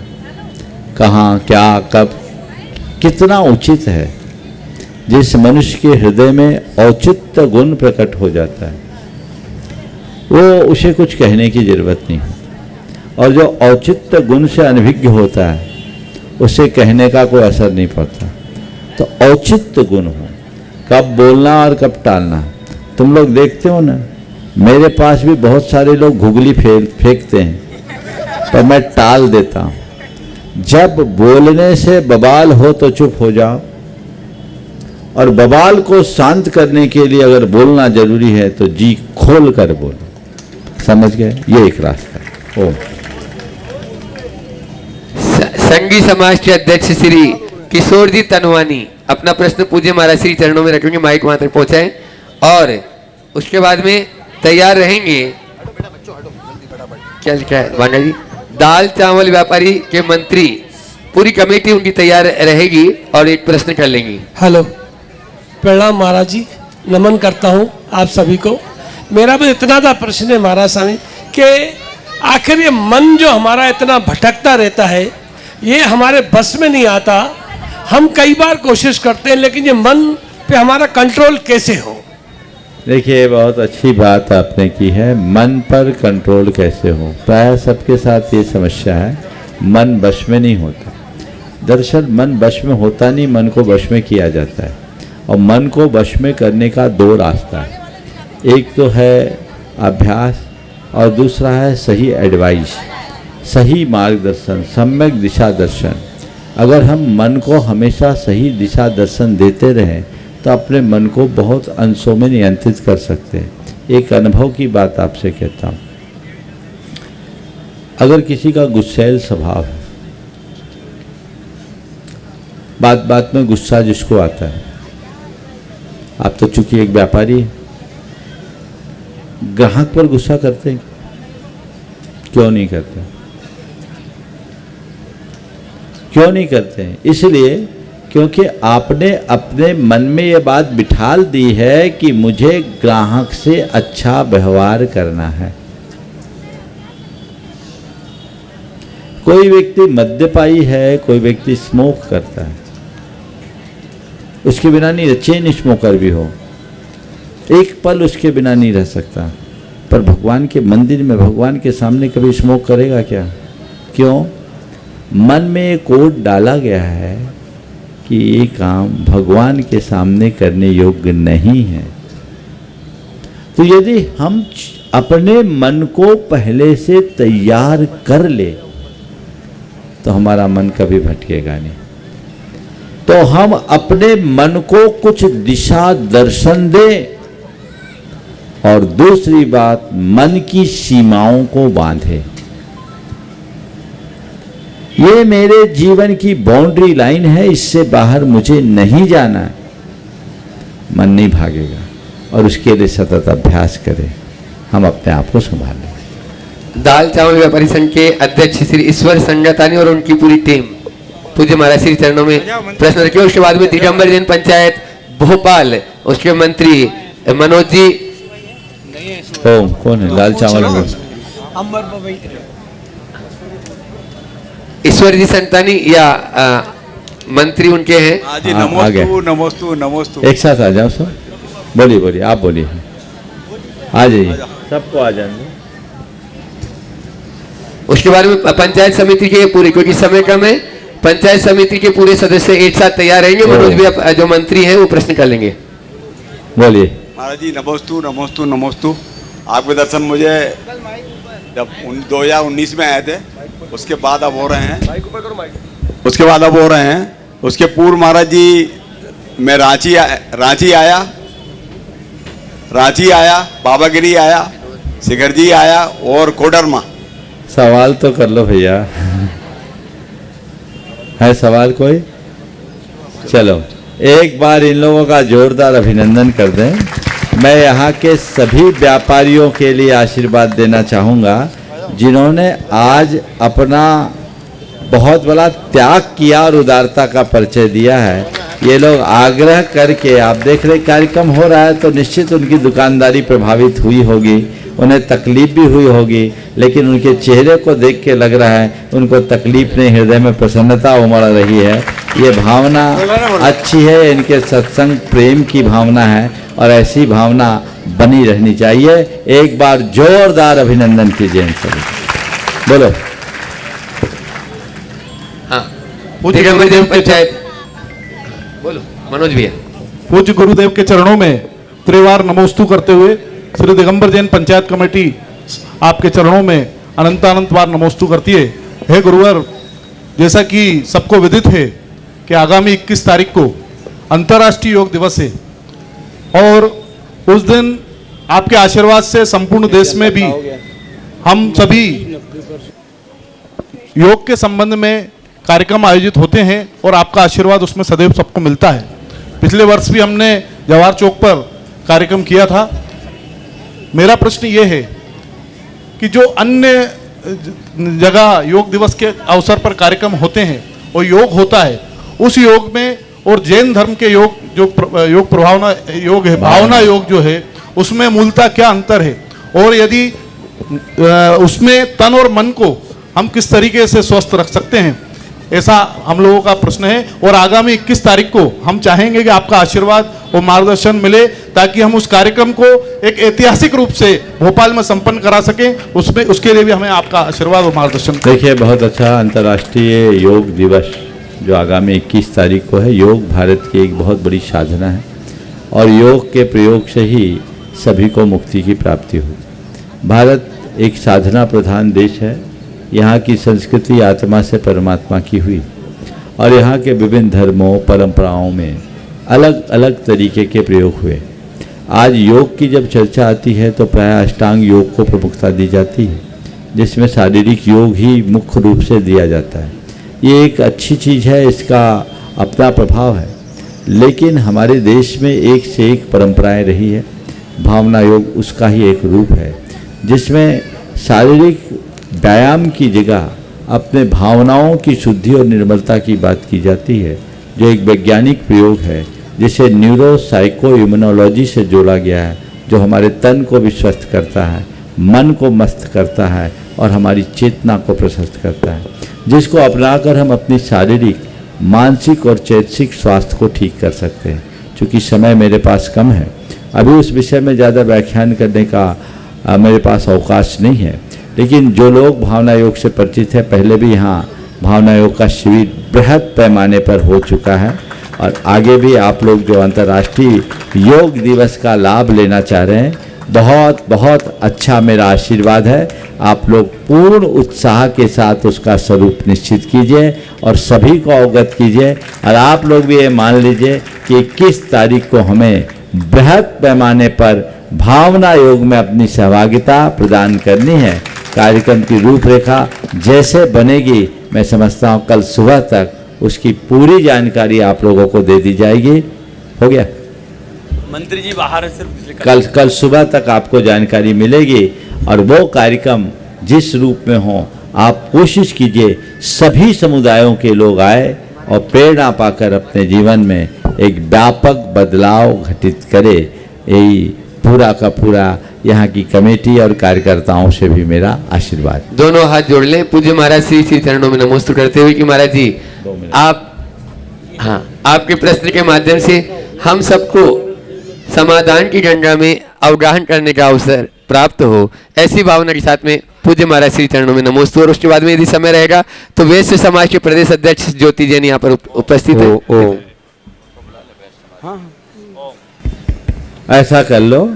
कहाँ, क्या, कब, कितना उचित है। जिस मनुष्य के हृदय में औचित्य गुण प्रकट हो जाता है वो उसे कुछ कहने की जरूरत नहीं है, और जो औचित्य गुण से अनभिज्ञ होता है उसे कहने का कोई असर नहीं पड़ता। तो औचित्य गुण हो, कब बोलना और कब टालना। तुम लोग देखते हो ना, मेरे पास भी बहुत सारे लोग घुगली फेंकते हैं पर मैं टाल देता हूँ। जब बोलने से बवाल हो तो चुप हो जाओ, और बवाल को शांत करने के लिए अगर बोलना जरूरी है तो जी खोल कर बोलो। समझ गए? ये एक रास्ता है। ओम। संघी समाज के अध्यक्ष श्री किशोर जी तनवानी अपना प्रश्न पूज्य महाराज श्री चरणों में रखेंगे, माइक वहां तक पहुंचाएं और उसके बाद में तैयार रहेंगे। क्या है वांगा जी? दाल चावल व्यापारी के मंत्री, पूरी कमेटी उनकी तैयार रहेगी और एक प्रश्न कर लेंगी। हेलो, प्रणाम महाराज जी, नमन करता हूँ आप सभी को। मेरा भी इतना सा प्रश्न है महाराज स्वामी कि आखिर ये मन जो हमारा इतना भटकता रहता है, ये हमारे बस में नहीं आता। हम कई बार कोशिश करते हैं लेकिन ये मन पे हमारा कंट्रोल कैसे हो? देखिए, बहुत अच्छी बात आपने की है। मन पर कंट्रोल कैसे हो, प्राय सबके साथ ये समस्या है, मन वश में नहीं होता। दरअसल मन वश में होता नहीं, मन को वश में किया जाता है। और मन को वश में करने का दो रास्ता है, एक तो है अभ्यास और दूसरा है सही एडवाइस, सही मार्गदर्शन, सम्यक दिशा दर्शन। अगर हम मन को हमेशा सही दिशा दर्शन देते रहें तो अपने मन को बहुत अंशों में नियंत्रित कर सकते हैं। एक अनुभव की बात आपसे कहता हूँ। अगर किसी का गुस्सैल स्वभाव है, बात बात में गुस्सा जिसको आता है, आप तो चूंकि एक व्यापारी हैं, ग्राहक पर गुस्सा करते हैं? क्यों नहीं करते? क्यों नहीं करते हैं? इसलिए क्योंकि आपने अपने मन में ये बात बिठाल दी है कि मुझे ग्राहक से अच्छा व्यवहार करना है। कोई व्यक्ति मद्यपाई है, कोई व्यक्ति स्मोक करता है, उसके बिना नहीं, चेन स्मोकर भी हो, एक पल उसके बिना नहीं रह सकता। पर भगवान के मंदिर में, भगवान के सामने कभी स्मोक करेगा क्या? क्यों? मन में एक कोड डाला गया है कि ये काम भगवान के सामने करने योग्य नहीं है। तो यदि हम अपने मन को पहले से तैयार कर ले तो हमारा मन कभी भटकेगा नहीं। तो हम अपने मन को कुछ दिशा दर्शन दें और दूसरी बात, मन की सीमाओं को बांधे। ये मेरे जीवन की बाउंड्री लाइन है, इससे बाहर मुझे नहीं जाना है। मन नहीं भागेगा और उसके लिए सतत अभ्यास करें, हम अपने आप को संभाल लें। दाल चावल व्यापारी संघ के अध्यक्ष श्री ईश्वर संगतानी और उनकी पूरी टीम पूज्य महाराज श्री चरणों में प्रश्न रखे। उसके बाद में दिगंबर जैन पंचायत भोपाल, उसके मंत्री मनोज जी। कौन है? दाल चावल ईश्वर जी संतानी या मंत्री उनके हैं? नमोस्तु नमोस्तु। एक साथ आ जाओ सब, बोलिए बोलिए, आप बोलिए, आ जाइए, सबको आ जाने। उसके बाद में पंचायत समिति के पूरे, क्योंकि समय कम है, पंचायत समिति के पूरे सदस्य एक साथ तैयार रहेंगे। मनोज भी जो मंत्री हैं वो प्रश्न कर लेंगे। बोलिए। महाराज जी नमोस्तु नमोस्तु नमोस्तु। आपके दर्शन मुझे जब 2019 में आए थे, उसके बाद अब हो रहे हैं, उसके पूर्व महाराज जी मैं रांची आया, बाबागिरी आया, शिखर जी आया और कोडरमा। सवाल तो कर लो भैया, है सवाल कोई? चलो एक बार इन लोगों का जोरदार अभिनंदन कर दें। मैं यहाँ के सभी व्यापारियों के लिए आशीर्वाद देना चाहूँगा जिन्होंने आज अपना बहुत बड़ा त्याग किया और उदारता का परिचय दिया है। ये लोग आग्रह करके, आप देख रहे कार्यक्रम हो रहा है तो निश्चित उनकी दुकानदारी प्रभावित हुई होगी, उन्हें तकलीफ भी हुई होगी, लेकिन उनके चेहरे को देख के लग रहा है उनको तकलीफ नहीं, हृदय में प्रसन्नता उमड़ रही है। ये भावना अच्छी है, इनके सत्संग प्रेम की भावना है और ऐसी भावना बनी रहनी चाहिए। एक बार जोरदार अभिनंदन कीजिए इन सभी। बोलो। पंचायत बोलो मनोज भैया। पूज्य गुरुदेव के चरणों में त्रिवार नमोस्तु करते हुए श्री दिगंबर जैन पंचायत कमेटी आपके चरणों में अनंत बार नमोस्तु करती है। हे गुरुवर, जैसा कि सबको विदित है कि आगामी 21 तारीख को अंतर्राष्ट्रीय योग दिवस है और उस दिन आपके आशीर्वाद से संपूर्ण देश में भी हम सभी योग के संबंध में कार्यक्रम आयोजित होते हैं और आपका आशीर्वाद उसमें सदैव सबको मिलता है। पिछले वर्ष भी हमने जवाहर चौक पर कार्यक्रम किया था। मेरा प्रश्न ये है कि जो अन्य जगह योग दिवस के अवसर पर कार्यक्रम होते हैं और योग होता है, उस योग में और जैन धर्म के योग जो योग प्रभावना योग है, भावना योग जो है, उसमें मूलतः क्या अंतर है और यदि उसमें तन और मन को हम किस तरीके से स्वस्थ रख सकते हैं, ऐसा हम लोगों का प्रश्न है। और आगामी 21 तारीख को हम चाहेंगे कि आपका आशीर्वाद वो मार्गदर्शन मिले, ताकि हम उस कार्यक्रम को एक ऐतिहासिक रूप से भोपाल में संपन्न करा सकें। उसमें उसके लिए भी हमें आपका आशीर्वाद और मार्गदर्शन। देखिए, बहुत अच्छा अंतर्राष्ट्रीय योग दिवस जो आगामी 21 तारीख को है। योग भारत की एक बहुत बड़ी साधना है और योग के प्रयोग से ही सभी को मुक्ति की प्राप्ति होगी। भारत एक साधना प्रधान देश है। यहाँ की संस्कृति आत्मा से परमात्मा की हुई और यहाँ के विभिन्न धर्मों परंपराओं में अलग अलग तरीके के प्रयोग हुए। आज योग की जब चर्चा आती है तो प्रायः अष्टांग योग को प्रमुखता दी जाती है, जिसमें शारीरिक योग ही मुख्य रूप से दिया जाता है। ये एक अच्छी चीज़ है, इसका अपना प्रभाव है, लेकिन हमारे देश में एक से एक परंपराएं रही है। भावना योग उसका ही एक रूप है, जिसमें शारीरिक व्यायाम की जगह अपने भावनाओं की शुद्धि और निर्मलता की बात की जाती है, जो एक वैज्ञानिक प्रयोग है जिसे न्यूरो साइको इम्यूनोलॉजी से जोड़ा गया है, जो हमारे तन को भी स्वस्थ करता है, मन को मस्त करता है और हमारी चेतना को प्रशस्त करता है, जिसको अपनाकर हम अपनी शारीरिक, मानसिक और चैतसिक स्वास्थ्य को ठीक कर सकते हैं। चूँकि समय मेरे पास कम है, अभी उस विषय में ज़्यादा व्याख्यान करने का मेरे पास अवकाश नहीं है, लेकिन जो लोग भावना योग से परिचित है, पहले भी यहाँ भावना योग का शिविर बृहद पैमाने पर हो चुका है और आगे भी आप लोग जो अंतर्राष्ट्रीय योग दिवस का लाभ लेना चाह रहे हैं, बहुत बहुत अच्छा मेरा आशीर्वाद है। आप लोग पूर्ण उत्साह के साथ उसका स्वरूप निश्चित कीजिए और सभी को अवगत कीजिए। और आप लोग भी ये मान लीजिए कि 21 तारीख को हमें बृहद पैमाने पर भावना योग में अपनी सहभागिता प्रदान करनी है। कार्यक्रम की रूपरेखा जैसे बनेगी, मैं समझता हूँ कल सुबह तक उसकी पूरी जानकारी आप लोगों को दे दी जाएगी। हो गया मंत्री जी बाहर सिर्फ कल सुबह तक आपको जानकारी मिलेगी और वो कार्यक्रम जिस रूप में हो, आप कोशिश कीजिए सभी समुदायों के लोग आए और प्रेरणा पाकर अपने जीवन में एक व्यापक बदलाव घटित करे। यही पूरा का पूरा यहाँ की कमेटी और कार्यकर्ताओं से भी मेरा आशीर्वाद। दोनों हाथ जोड़ लें पूज्य महाराज श्री चरणों में नमोस्तु करते हुए कि महाराज जी आपके प्रश्न के माध्यम से हम सबको समाधान की गंगा में अवगाहन करने का अवसर प्राप्त हो, ऐसी भावना के साथ में पूज्य महाराज श्री चरणों में नमोस्तु। और उसके बाद में यदि समय रहेगा तो वैश्य समाज के प्रदेश अध्यक्ष ज्योति जैन यहाँ पर उपस्थित है। ऐसा कर लो,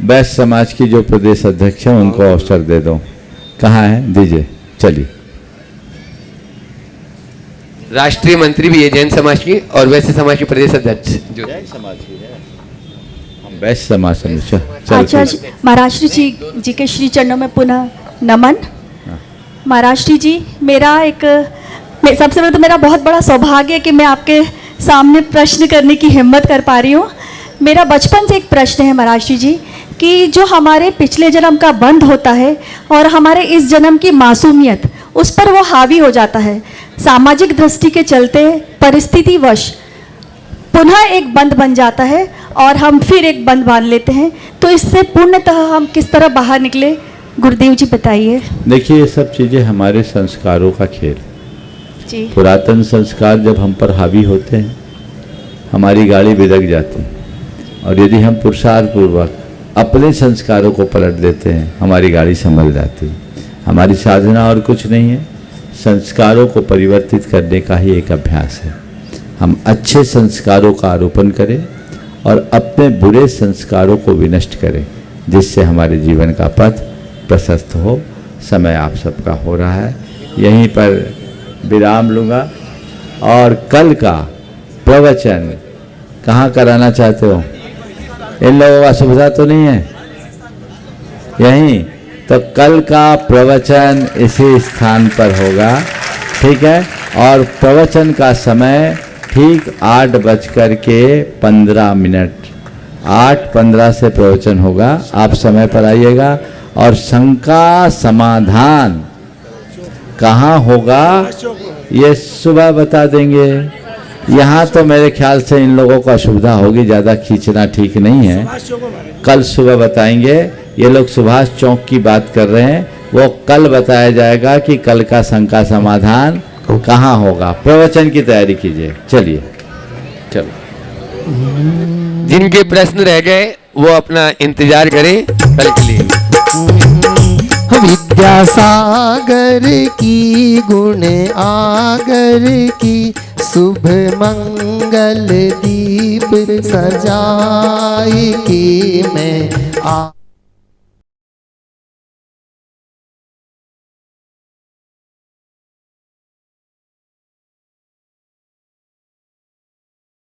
वैश्य समाज की जो प्रदेश अध्यक्ष हैं उनको अवसर दे दो। कहाँ है, दीजिए। चलिए, राष्ट्रीय मंत्री भी है जैन समाज की और वैश्य समाज के प्रदेश अध्यक्ष जैन समाज की है, हम वैश्य समाज समझ। आचार्य महाराष्ट्र जी के श्री चरणों में पुनः नमन। महाराष्ट्र जी, सबसे पहले तो मेरा बहुत बड़ा सौभाग्य है कि मैं आपके सामने प्रश्न करने की हिम्मत कर पा रही हूँ। मेरा बचपन से एक प्रश्न है महाराष्ट्र जी कि जो हमारे पिछले जन्म का बंध होता है और हमारे इस जन्म की मासूमियत, उस पर वो हावी हो जाता है। सामाजिक दृष्टि के चलते परिस्थितिवश पुनः एक बंध बन जाता है और हम फिर एक बंध बांध लेते हैं। तो इससे पूर्णतः हम किस तरह बाहर निकले, गुरुदेव जी बताइए। देखिए, ये सब चीज़ें हमारे संस्कारों का खेल जी। पुरातन संस्कार जब हम पर हावी होते हैं, हमारी गाड़ी बिदक जाती है और यदि हम पुरुषार्थपूर्वक अपने संस्कारों को पलट देते हैं, हमारी गाड़ी संभल जाती है। हमारी साधना और कुछ नहीं है, संस्कारों को परिवर्तित करने का ही एक अभ्यास है। हम अच्छे संस्कारों का आरोपण करें और अपने बुरे संस्कारों को विनष्ट करें, जिससे हमारे जीवन का पथ प्रशस्त हो। समय आप सबका हो रहा है, यहीं पर विराम लूँगा और कल का प्रवचन कहाँ कराना चाहते हो? इन लोगों का सुविधा तो नहीं है यहीं? तो कल का प्रवचन इसी स्थान पर होगा, ठीक है? और प्रवचन का समय ठीक 8:15 8:15 से प्रवचन होगा। आप समय पर आइएगा। और शंका समाधान कहाँ होगा ये सुबह बता देंगे। यहाँ तो मेरे ख्याल से इन लोगों को असुविधा होगी, ज़्यादा खींचना ठीक नहीं है। कल सुबह बताएंगे। ये लोग सुभाष चौक की बात कर रहे हैं, वो कल बताया जाएगा कि कल का शंका समाधान कहाँ होगा। प्रवचन की तैयारी कीजिए। चलिए, चलो। जिनके प्रश्न रह गए वो अपना इंतजार करें कल के लिए। विद्यासागर की गुण आगर की शुभ मंगल दीप सजाई की मैं